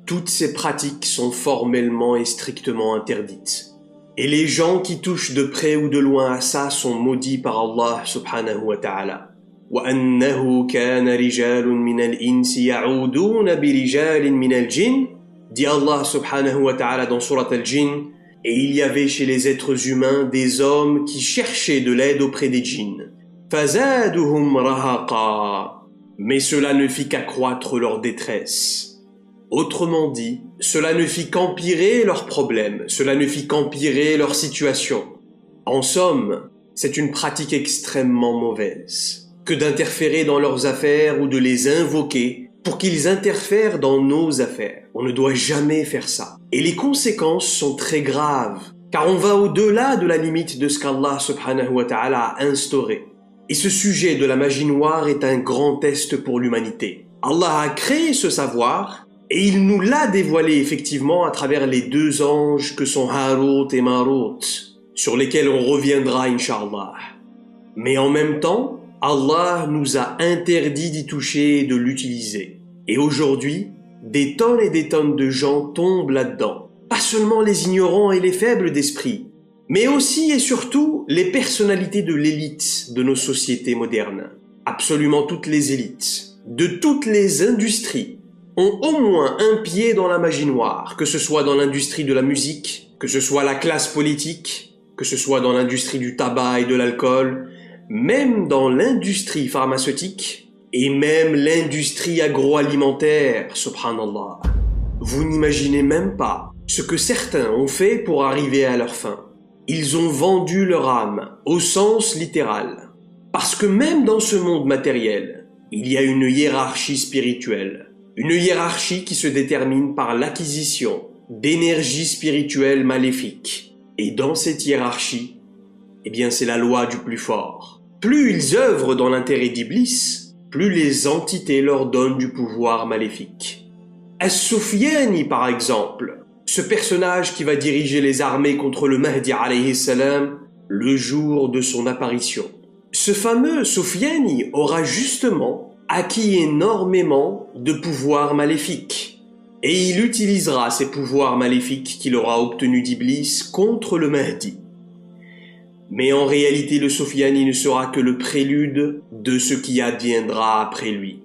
Toutes ces pratiques sont formellement et strictement interdites. Et les gens qui touchent de près ou de loin à ça sont maudits par Allah subhanahu wa ta'ala. وَأَنَّهُ كَانَ رِجَالٌ مِنَ الْإِنسِ يَعُودُونَ بِرِجَالٍ مِنَ الْجِنِّ dit Allah subhanahu wa ta'ala dans Surat al-Jinn. Et il y avait chez les êtres humains des hommes qui cherchaient de l'aide auprès des djinns. فَزَادُهُمْ رَهَقًا mais cela ne fit qu'accroître leur détresse. Autrement dit, cela ne fit qu'empirer leurs problèmes, cela ne fit qu'empirer leur situation. En somme, c'est une pratique extrêmement mauvaise que d'interférer dans leurs affaires ou de les invoquer pour qu'ils interfèrent dans nos affaires. On ne doit jamais faire ça. Et les conséquences sont très graves, car on va au-delà de la limite de ce qu'Allah subhanahu wa ta'ala a instauré. Et ce sujet de la magie noire est un grand test pour l'humanité. Allah a créé ce savoir et il nous l'a dévoilé effectivement à travers les deux anges que sont Harut et Marut, sur lesquels on reviendra Inch'Allah. Mais en même temps, Allah nous a interdit d'y toucher et de l'utiliser. Et aujourd'hui, des tonnes et des tonnes de gens tombent là-dedans. Pas seulement les ignorants et les faibles d'esprit, mais aussi et surtout les personnalités de l'élite de nos sociétés modernes. Absolument toutes les élites, de toutes les industries, ont au moins un pied dans la magie noire, que ce soit dans l'industrie de la musique, que ce soit la classe politique, que ce soit dans l'industrie du tabac et de l'alcool, même dans l'industrie pharmaceutique et même l'industrie agroalimentaire, subhanallah. Vous n'imaginez même pas ce que certains ont fait pour arriver à leur fin. Ils ont vendu leur âme, au sens littéral. Parce que même dans ce monde matériel, il y a une hiérarchie spirituelle. Une hiérarchie qui se détermine par l'acquisition d'énergie spirituelle maléfique. Et dans cette hiérarchie, eh bien c'est la loi du plus fort. Plus ils œuvrent dans l'intérêt d'Iblis, plus les entités leur donnent du pouvoir maléfique. As-Sufyani par exemple, ce personnage qui va diriger les armées contre le Mahdi alayhi salam le jour de son apparition. Ce fameux Sufyani aura justement acquis énormément de pouvoirs maléfiques. Et il utilisera ces pouvoirs maléfiques qu'il aura obtenus d'Iblis contre le Mahdi. Mais en réalité, le Sufyani ne sera que le prélude de ce qui adviendra après lui.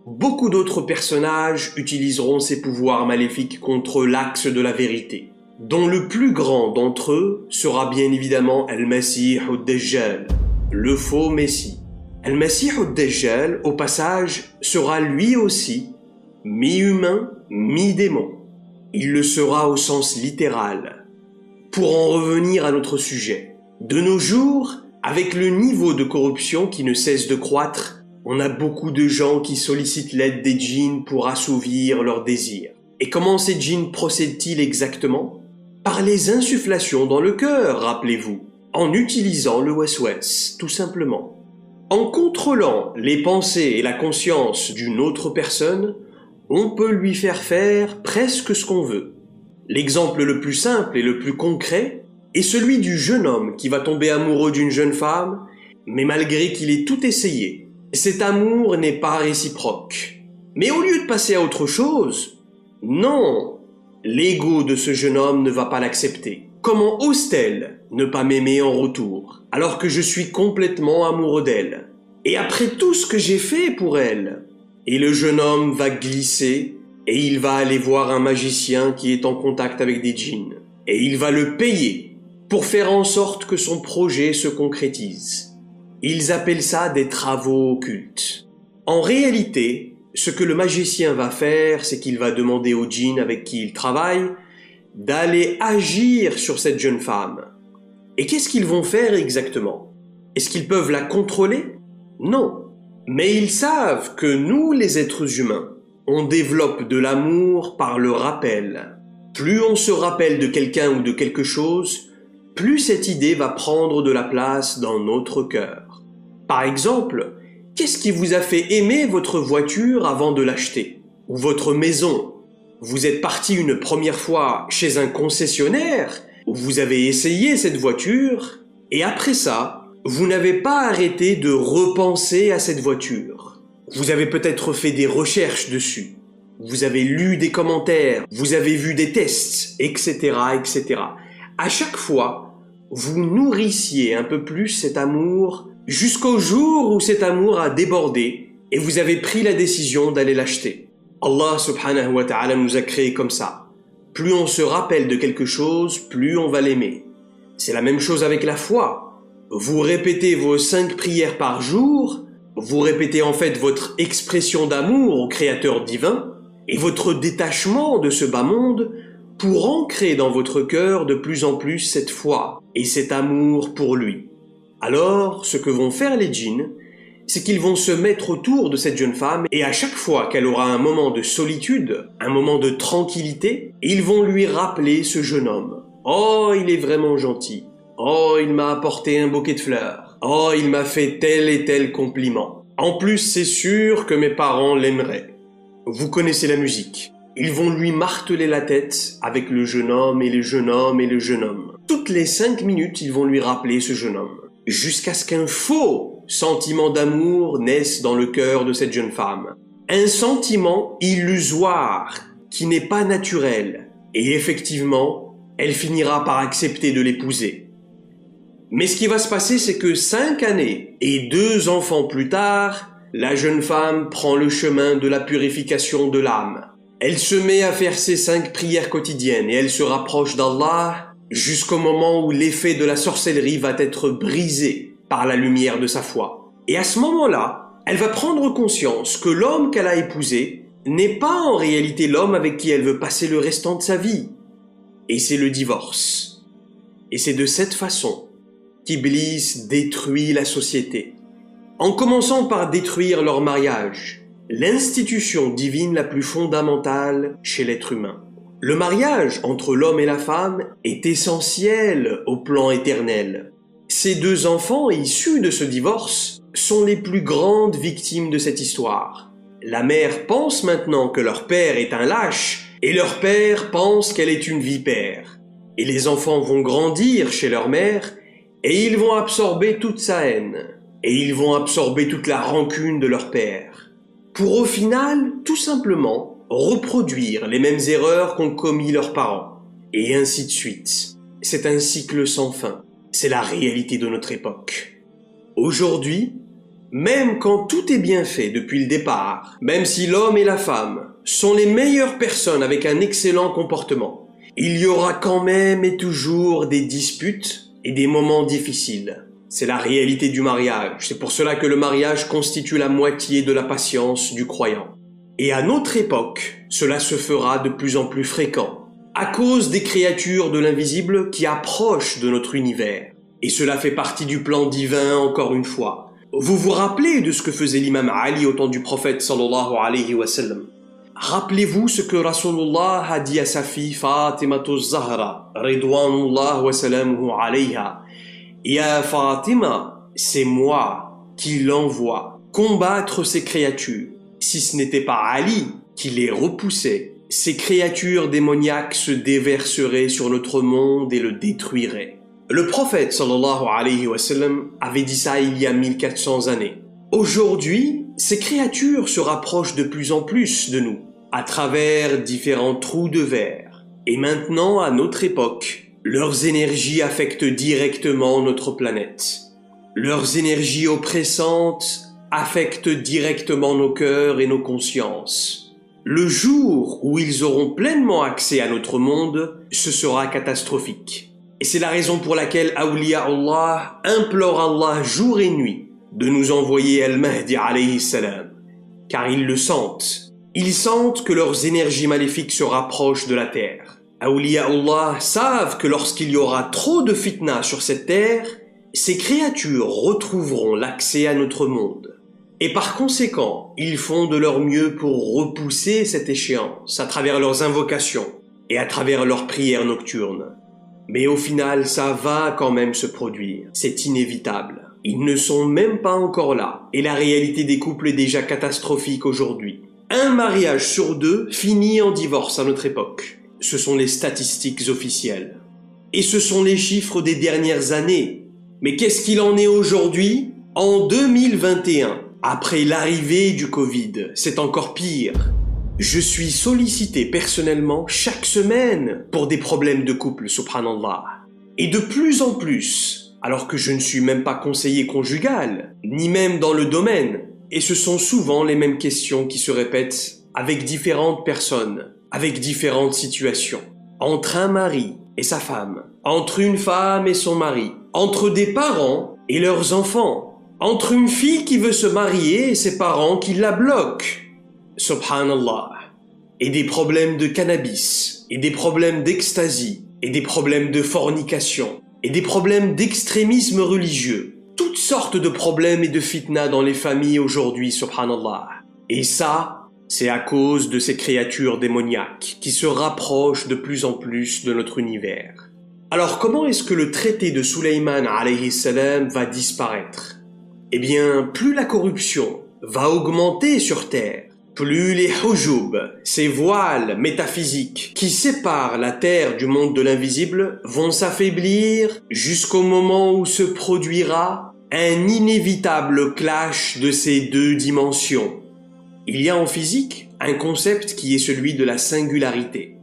Beaucoup d'autres personnages utiliseront ces pouvoirs maléfiques contre l'axe de la vérité, dont le plus grand d'entre eux sera bien évidemment Al-Masih ad-Dajjal, le faux Messie. Al-Masih ad-Dajjal, au passage, sera lui aussi mi-humain, mi-démon. Il le sera au sens littéral. Pour en revenir à notre sujet, de nos jours, avec le niveau de corruption qui ne cesse de croître, on a beaucoup de gens qui sollicitent l'aide des djinns pour assouvir leurs désirs. Et comment ces djinns procèdent-ils exactement? Par les insufflations dans le cœur, rappelez-vous, en utilisant le waswas, tout simplement. En contrôlant les pensées et la conscience d'une autre personne, on peut lui faire presque ce qu'on veut. L'exemple le plus simple et le plus concret est celui du jeune homme qui va tomber amoureux d'une jeune femme, mais malgré qu'il ait tout essayé, cet amour n'est pas réciproque. Mais au lieu de passer à autre chose, non, l'ego de ce jeune homme ne va pas l'accepter. Comment ose-t-elle ne pas m'aimer en retour, alors que je suis complètement amoureux d'elle? Et après tout ce que j'ai fait pour elle? Et le jeune homme va glisser, et il va aller voir un magicien qui est en contact avec des djinns. Et il va le payer pour faire en sorte que son projet se concrétise. Ils appellent ça des travaux occultes. En réalité, ce que le magicien va faire, c'est qu'il va demander aux djinns avec qui il travaille d'aller agir sur cette jeune femme. Et qu'est-ce qu'ils vont faire exactement? Est-ce qu'ils peuvent la contrôler? Non. Mais ils savent que nous, les êtres humains, on développe de l'amour par le rappel. Plus on se rappelle de quelqu'un ou de quelque chose, plus cette idée va prendre de la place dans notre cœur. Par exemple, qu'est-ce qui vous a fait aimer votre voiture avant de l'acheter? Ou votre maison? Vous êtes parti une première fois chez un concessionnaire où vous avez essayé cette voiture et après ça, vous n'avez pas arrêté de repenser à cette voiture. Vous avez peut-être fait des recherches dessus. Vous avez lu des commentaires, vous avez vu des tests, etc., etc. À chaque fois, vous nourrissiez un peu plus cet amour jusqu'au jour où cet amour a débordé et vous avez pris la décision d'aller l'acheter. Allah subhanahu wa ta'ala nous a créés comme ça. Plus on se rappelle de quelque chose, plus on va l'aimer. C'est la même chose avec la foi. Vous répétez vos 5 prières par jour, vous répétez en fait votre expression d'amour au Créateur divin et votre détachement de ce bas monde pour ancrer dans votre cœur de plus en plus cette foi et cet amour pour lui. Alors, ce que vont faire les djinns, c'est qu'ils vont se mettre autour de cette jeune femme et à chaque fois qu'elle aura un moment de solitude, un moment de tranquillité, ils vont lui rappeler ce jeune homme. Oh, il est vraiment gentil. Oh, il m'a apporté un bouquet de fleurs. Oh, il m'a fait tel et tel compliment. En plus, c'est sûr que mes parents l'aimeraient. Vous connaissez la musique. Ils vont lui marteler la tête avec le jeune homme et le jeune homme et le jeune homme. Toutes les 5 minutes, ils vont lui rappeler ce jeune homme. Jusqu'à ce qu'un faux sentiment d'amour naisse dans le cœur de cette jeune femme. Un sentiment illusoire qui n'est pas naturel. Et effectivement, elle finira par accepter de l'épouser. Mais ce qui va se passer, c'est que 5 années et 2 enfants plus tard, la jeune femme prend le chemin de la purification de l'âme. Elle se met à faire ses 5 prières quotidiennes et elle se rapproche d'Allah jusqu'au moment où l'effet de la sorcellerie va être brisé par la lumière de sa foi. Et à ce moment-là, elle va prendre conscience que l'homme qu'elle a épousé n'est pas en réalité l'homme avec qui elle veut passer le restant de sa vie. Et c'est le divorce. Et c'est de cette façon qu'Iblis détruit la société. En commençant par détruire leur mariage, l'institution divine la plus fondamentale chez l'être humain. Le mariage entre l'homme et la femme est essentiel au plan éternel. Ces 2 enfants issus de ce divorce sont les plus grandes victimes de cette histoire. La mère pense maintenant que leur père est un lâche et leur père pense qu'elle est une vipère. Et les enfants vont grandir chez leur mère et ils vont absorber toute sa haine. Et ils vont absorber toute la rancune de leur père. Pour au final, tout simplement, reproduire les mêmes erreurs qu'ont commis leurs parents. Et ainsi de suite. C'est un cycle sans fin. C'est la réalité de notre époque. Aujourd'hui, même quand tout est bien fait depuis le départ, même si l'homme et la femme sont les meilleures personnes avec un excellent comportement, il y aura quand même et toujours des disputes et des moments difficiles. C'est la réalité du mariage. C'est pour cela que le mariage constitue la moitié de la patience du croyant. Et à notre époque, cela se fera de plus en plus fréquent, à cause des créatures de l'invisible qui approchent de notre univers. Et cela fait partie du plan divin encore une fois. Vous vous rappelez de ce que faisait l'imam Ali au temps du prophète sallallahu alayhi wa sallam. Rappelez-vous ce que Rasulullah a dit à sa fille Fatimatu Zahra, ridwanullah wa salamuhu alayha. Ya Fatima, c'est moi qui l'envoie combattre ces créatures. Si ce n'était pas Ali qui les repoussait, ces créatures démoniaques se déverseraient sur notre monde et le détruiraient. Le prophète sallallahu alayhi wa sallam avait dit ça il y a 1400 années. Aujourd'hui, ces créatures se rapprochent de plus en plus de nous, à travers différents trous de verre. Et maintenant, à notre époque, leurs énergies affectent directement notre planète. Leurs énergies oppressantes affectent directement nos cœurs et nos consciences. Le jour où ils auront pleinement accès à notre monde, ce sera catastrophique. Et c'est la raison pour laquelle Awliya Allah implore Allah jour et nuit de nous envoyer Al-Mahdi alayhi salam. Car ils le sentent. Ils sentent que leurs énergies maléfiques se rapprochent de la terre. Awliya Allah savent que lorsqu'il y aura trop de fitna sur cette terre, ces créatures retrouveront l'accès à notre monde. Et par conséquent, ils font de leur mieux pour repousser cette échéance à travers leurs invocations et à travers leurs prières nocturnes. Mais au final, ça va quand même se produire. C'est inévitable. Ils ne sont même pas encore là. Et la réalité des couples est déjà catastrophique aujourd'hui. Un mariage sur 2 finit en divorce à notre époque. Ce sont les statistiques officielles. Et ce sont les chiffres des dernières années. Mais qu'est-ce qu'il en est aujourd'hui ? En 2021, Après l'arrivée du Covid, c'est encore pire. Je suis sollicité personnellement chaque semaine pour des problèmes de couple, subhanallah. Et de plus en plus, alors que je ne suis même pas conseiller conjugal, ni même dans le domaine. Et ce sont souvent les mêmes questions qui se répètent avec différentes personnes, avec différentes situations. Entre un mari et sa femme, entre une femme et son mari, entre des parents et leurs enfants, entre une fille qui veut se marier et ses parents qui la bloquent. Subhanallah. Et des problèmes de cannabis, et des problèmes d'ecstasy, et des problèmes de fornication, et des problèmes d'extrémisme religieux. Toutes sortes de problèmes et de fitna dans les familles aujourd'hui, subhanallah. Et ça, c'est à cause de ces créatures démoniaques qui se rapprochent de plus en plus de notre univers. Alors comment est-ce que le traité de Sulayman alayhi salam va disparaître? Eh bien, plus la corruption va augmenter sur Terre, plus les hujub, ces voiles métaphysiques qui séparent la terre du monde de l'invisible, vont s'affaiblir jusqu'au moment où se produira un inévitable clash de ces deux dimensions. Il y a en physique un concept qui est celui de la singularité.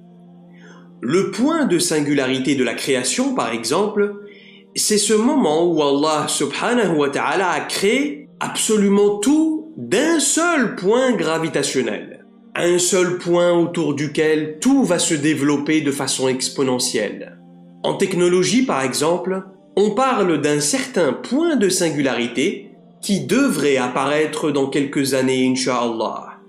Le point de singularité de la création, par exemple, c'est ce moment où Allah subhanahu wa ta'ala a créé absolument tout d'un seul point gravitationnel, un seul point autour duquel tout va se développer de façon exponentielle. En technologie, par exemple, on parle d'un certain point de singularité qui devrait apparaître dans quelques années, Inch'Allah.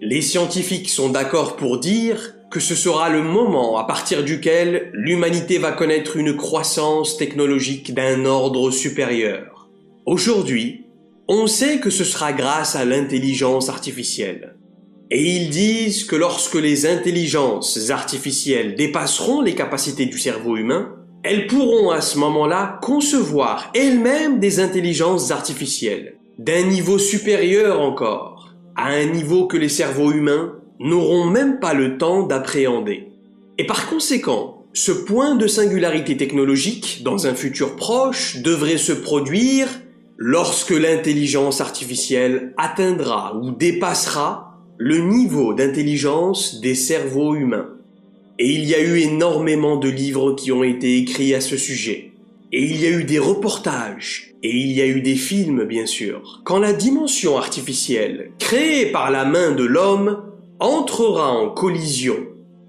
Les scientifiques sont d'accord pour dire que ce sera le moment à partir duquel l'humanité va connaître une croissance technologique d'un ordre supérieur. Aujourd'hui, on sait que ce sera grâce à l'intelligence artificielle. Et ils disent que lorsque les intelligences artificielles dépasseront les capacités du cerveau humain, elles pourront à ce moment-là concevoir elles-mêmes des intelligences artificielles, d'un niveau supérieur encore, à un niveau que les cerveaux humains n'auront même pas le temps d'appréhender. Et par conséquent, ce point de singularité technologique, dans un futur proche, devrait se produire lorsque l'intelligence artificielle atteindra ou dépassera le niveau d'intelligence des cerveaux humains. Et il y a eu énormément de livres qui ont été écrits à ce sujet. Et il y a eu des reportages. Et il y a eu des films, bien sûr. Quand la dimension artificielle, créée par la main de l'homme, entrera en collision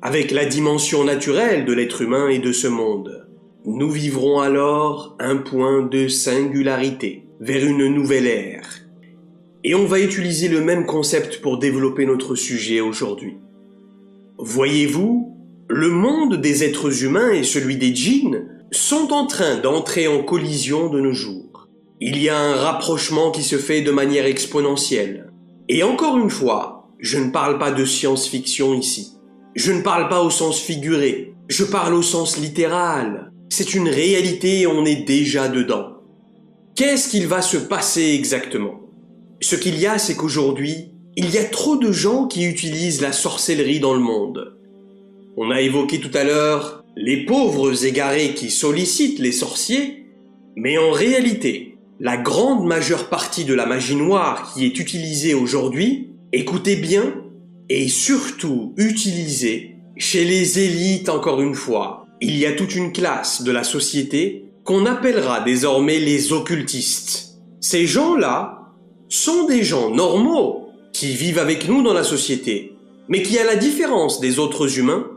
avec la dimension naturelle de l'être humain et de ce monde, nous vivrons alors un point de singularité vers une nouvelle ère. Et on va utiliser le même concept pour développer notre sujet aujourd'hui. Voyez-vous, le monde des êtres humains et celui des djinns sont en train d'entrer en collision de nos jours. Il y a un rapprochement qui se fait de manière exponentielle. Et encore une fois, je ne parle pas de science-fiction ici. Je ne parle pas au sens figuré. Je parle au sens littéral. C'est une réalité et on est déjà dedans. Qu'est-ce qu'il va se passer exactement? Ce qu'il y a, c'est qu'aujourd'hui, il y a trop de gens qui utilisent la sorcellerie dans le monde. On a évoqué tout à l'heure les pauvres égarés qui sollicitent les sorciers, mais en réalité, la grande majeure partie de la magie noire qui est utilisée aujourd'hui, écoutez bien, est surtout utilisée chez les élites encore une fois. Il y a toute une classe de la société qu'on appellera désormais les occultistes. Ces gens-là sont des gens normaux qui vivent avec nous dans la société, mais qui, à la différence des autres humains,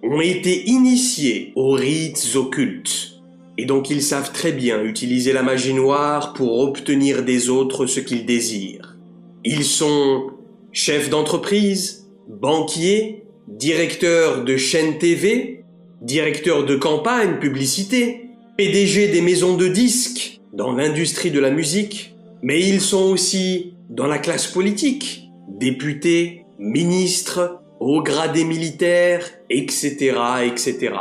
ont été initiés aux rites occultes. Et donc ils savent très bien utiliser la magie noire pour obtenir des autres ce qu'ils désirent. Ils sont chefs d'entreprise, banquiers, directeurs de chaînes TV, directeurs de campagne, publicité, PDG des maisons de disques, dans l'industrie de la musique, mais ils sont aussi dans la classe politique, députés, ministres, hauts gradés militaires, etc., etc.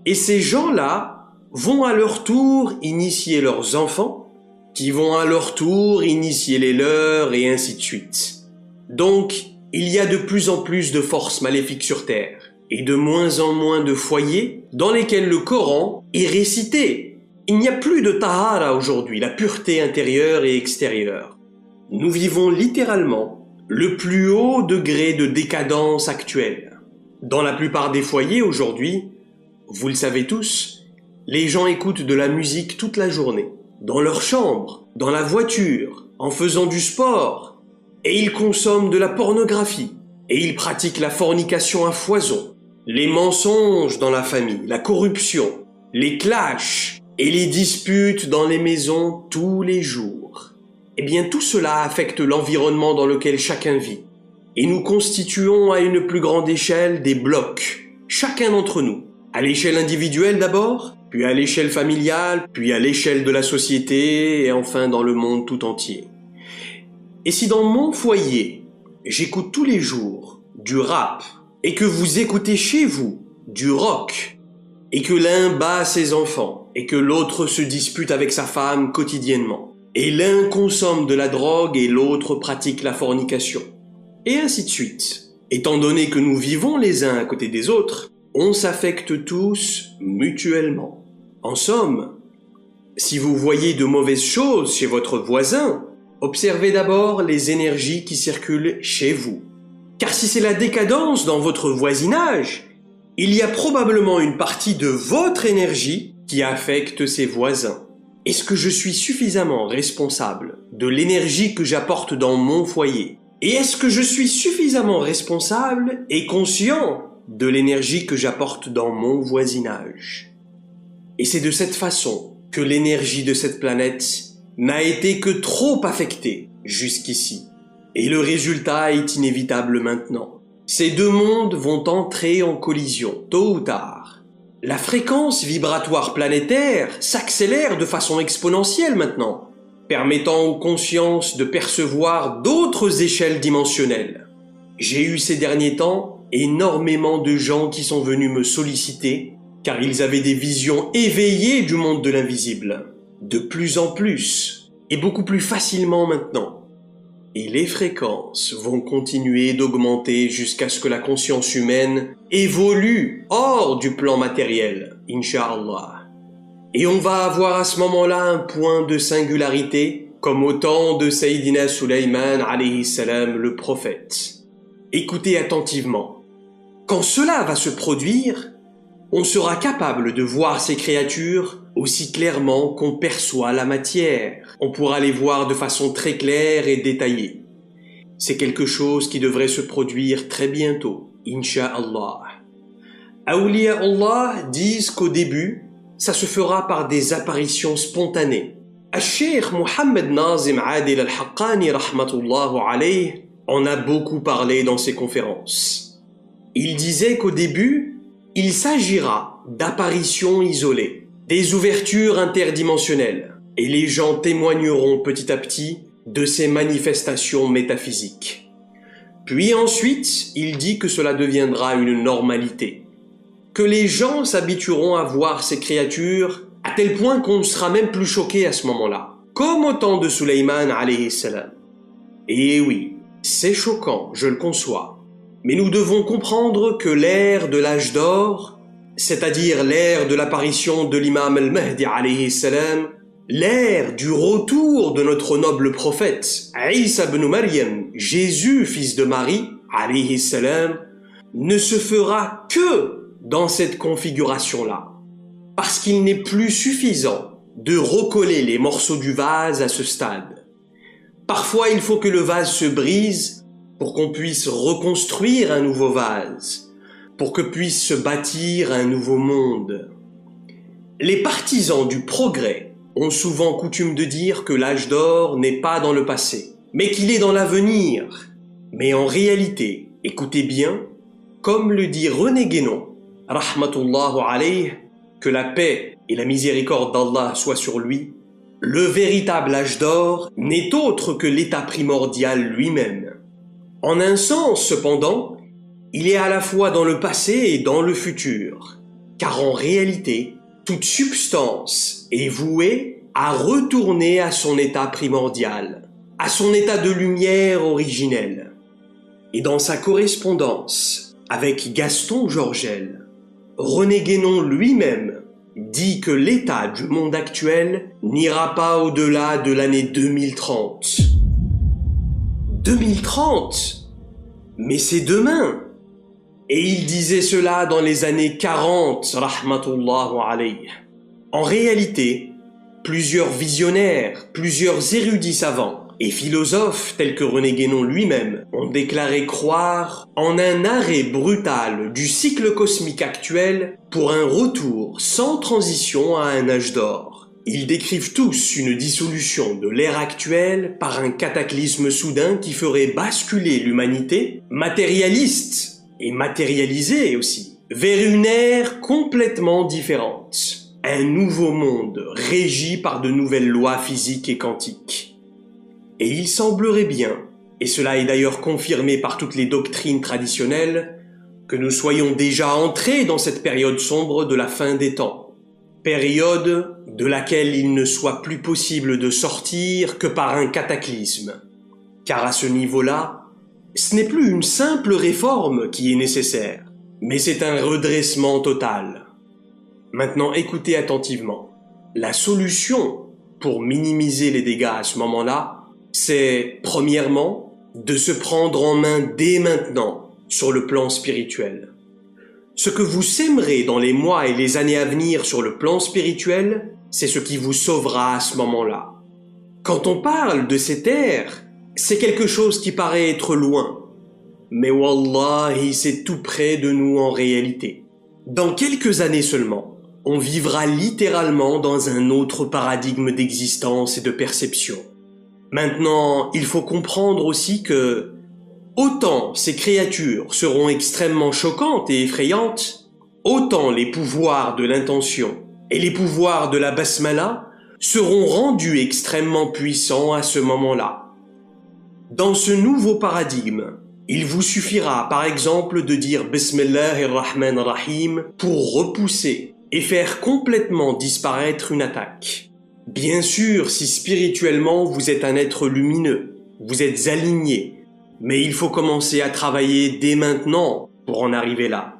Et ces gens-là vont à leur tour initier leurs enfants, qui vont à leur tour initier les leurs, et ainsi de suite. Donc, il y a de plus en plus de forces maléfiques sur Terre, et de moins en moins de foyers dans lesquels le Coran est récité. Il n'y a plus de tahara aujourd'hui, la pureté intérieure et extérieure. nous vivons littéralement le plus haut degré de décadence actuelle. Dans la plupart des foyers aujourd'hui, vous le savez tous, les gens écoutent de la musique toute la journée, dans leur chambre, dans la voiture, en faisant du sport, et ils consomment de la pornographie, et ils pratiquent la fornication à foison, les mensonges dans la famille, la corruption, les clashs et les disputes dans les maisons tous les jours. Eh bien, tout cela affecte l'environnement dans lequel chacun vit. Et nous constituons à une plus grande échelle des blocs, chacun d'entre nous. À l'échelle individuelle d'abord, puis à l'échelle familiale, puis à l'échelle de la société, et enfin dans le monde tout entier. Et si dans mon foyer, j'écoute tous les jours du rap, et que vous écoutez chez vous du rock, et que l'un bat ses enfants, et que l'autre se dispute avec sa femme quotidiennement, et l'un consomme de la drogue et l'autre pratique la fornication, et ainsi de suite. Étant donné que nous vivons les uns à côté des autres, on s'affecte tous mutuellement. En somme, si vous voyez de mauvaises choses chez votre voisin, observez d'abord les énergies qui circulent chez vous. Car si c'est la décadence dans votre voisinage, il y a probablement une partie de votre énergie qui affecte ses voisins. Est-ce que je suis suffisamment responsable de l'énergie que j'apporte dans mon foyer? Et est-ce que je suis suffisamment responsable et conscient de l'énergie que j'apporte dans mon voisinage? Et c'est de cette façon que l'énergie de cette planète n'a été que trop affectée jusqu'ici. Et le résultat est inévitable maintenant. Ces deux mondes vont entrer en collision, tôt ou tard. La fréquence vibratoire planétaire s'accélère de façon exponentielle maintenant, permettant aux consciences de percevoir d'autres échelles dimensionnelles. J'ai eu ces derniers temps énormément de gens qui sont venus me solliciter, car ils avaient des visions éveillées du monde de l'invisible, de plus en plus, et beaucoup plus facilement maintenant. Et les fréquences vont continuer d'augmenter jusqu'à ce que la conscience humaine évolue hors du plan matériel, Inch'Allah. Et on va avoir à ce moment-là un point de singularité, comme au temps de Sayyidina Sulayman alayhi salam, le prophète. Écoutez attentivement. Quand cela va se produire, on sera capable de voir ces créatures aussi clairement qu'on perçoit la matière. On pourra les voir de façon très claire et détaillée. C'est quelque chose qui devrait se produire très bientôt, Inch'Allah. Awliya Allah disent qu'au début, ça se fera par des apparitions spontanées. Al-Cheikh Mohammed Nazim Adil Al-Haqqani rahmatullahu alayh en a beaucoup parlé dans ses conférences. Il disait qu'au début, il s'agira d'apparitions isolées, des ouvertures interdimensionnelles, et les gens témoigneront petit à petit de ces manifestations métaphysiques. Puis ensuite, il dit que cela deviendra une normalité, que les gens s'habitueront à voir ces créatures à tel point qu'on ne sera même plus choqué à ce moment-là, comme au temps de Sulayman alayhi salam. Et oui, c'est choquant, je le conçois, mais nous devons comprendre que l'ère de l'âge d'or, c'est-à-dire l'ère de l'apparition de l'imam al-Mahdi alayhi salam, l'ère du retour de notre noble prophète, Isa ibn Maryam, Jésus, fils de Marie, alayhi salam, ne se fera que dans cette configuration-là. Parce qu'il n'est plus suffisant de recoller les morceaux du vase à ce stade. Parfois, il faut que le vase se brise pour qu'on puisse reconstruire un nouveau vase, pour que puisse se bâtir un nouveau monde. Les partisans du progrès ont souvent coutume de dire que l'âge d'or n'est pas dans le passé, mais qu'il est dans l'avenir. Mais en réalité, écoutez bien, comme le dit René Guénon, rahmatullahu alayh, que la paix et la miséricorde d'Allah soient sur lui, le véritable âge d'or n'est autre que l'état primordial lui-même. En un sens, cependant, il est à la fois dans le passé et dans le futur, car en réalité, toute substance est vouée à retourner à son état primordial, à son état de lumière originel. Et dans sa correspondance avec Gaston Georgel, René Guénon lui-même dit que l'état du monde actuel n'ira pas au-delà de l'année 2030. 2030? Mais c'est demain. Et il disait cela dans les années 40, rahmatullahu alayh. En réalité, plusieurs visionnaires, plusieurs érudits savants et philosophes tels que René Guénon lui-même ont déclaré croire en un arrêt brutal du cycle cosmique actuel pour un retour sans transition à un âge d'or. Ils décrivent tous une dissolution de l'ère actuelle par un cataclysme soudain qui ferait basculer l'humanité, matérialiste et matérialisée aussi, vers une ère complètement différente. Un nouveau monde régi par de nouvelles lois physiques et quantiques. Et il semblerait bien, et cela est d'ailleurs confirmé par toutes les doctrines traditionnelles, que nous soyons déjà entrés dans cette période sombre de la fin des temps. Période de laquelle il ne soit plus possible de sortir que par un cataclysme. Car à ce niveau-là, ce n'est plus une simple réforme qui est nécessaire, mais c'est un redressement total. Maintenant, écoutez attentivement. La solution pour minimiser les dégâts à ce moment-là, c'est, premièrement, de se prendre en main dès maintenant sur le plan spirituel. Ce que vous sèmerez dans les mois et les années à venir sur le plan spirituel, c'est ce qui vous sauvera à ce moment-là. Quand on parle de cette ère, c'est quelque chose qui paraît être loin. Mais wallahi, c'est tout près de nous en réalité. Dans quelques années seulement, on vivra littéralement dans un autre paradigme d'existence et de perception. Maintenant, il faut comprendre aussi que, autant ces créatures seront extrêmement choquantes et effrayantes, autant les pouvoirs de l'intention et les pouvoirs de la basmala seront rendus extrêmement puissants à ce moment-là. Dans ce nouveau paradigme, il vous suffira par exemple de dire Bismillahirrahmanirrahim pour repousser et faire complètement disparaître une attaque. Bien sûr, si spirituellement vous êtes un être lumineux, vous êtes aligné, mais il faut commencer à travailler dès maintenant pour en arriver là.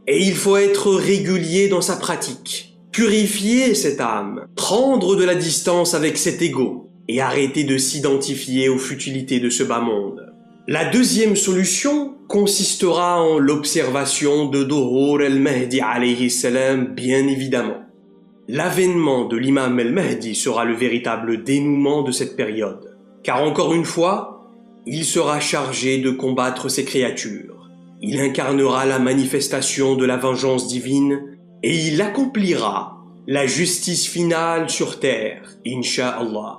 Et il faut être régulier dans sa pratique, purifier cette âme, prendre de la distance avec cet ego et arrêter de s'identifier aux futilités de ce bas monde. La deuxième solution consistera en l'observation de Dhuhur al-Mahdi alayhi salam, bien évidemment. L'avènement de l'imam al-Mahdi sera le véritable dénouement de cette période, car encore une fois, il sera chargé de combattre ces créatures. Il incarnera la manifestation de la vengeance divine et il accomplira la justice finale sur terre, Inch'Allah.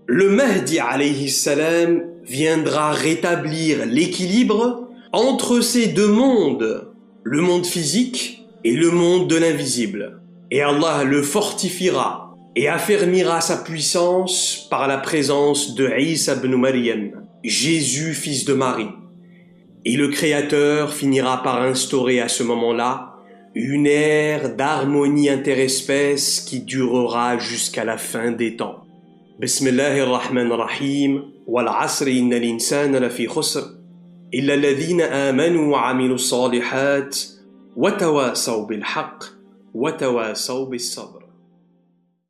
Le Mahdi alayhi salam viendra rétablir l'équilibre entre ces deux mondes, le monde physique et le monde de l'invisible. Et Allah le fortifiera et affermira sa puissance par la présence de Isa ibn Maryam, Jésus fils de Marie. Et le Créateur finira par instaurer à ce moment-là une ère d'harmonie interespèce qui durera jusqu'à la fin des temps. Bismillahirrahmanirrahim. Wal asri innal insana lafi khusr illa alladhina amanu wa amilu salihat wa tawasaw bil haqq وتواصوا بالصبر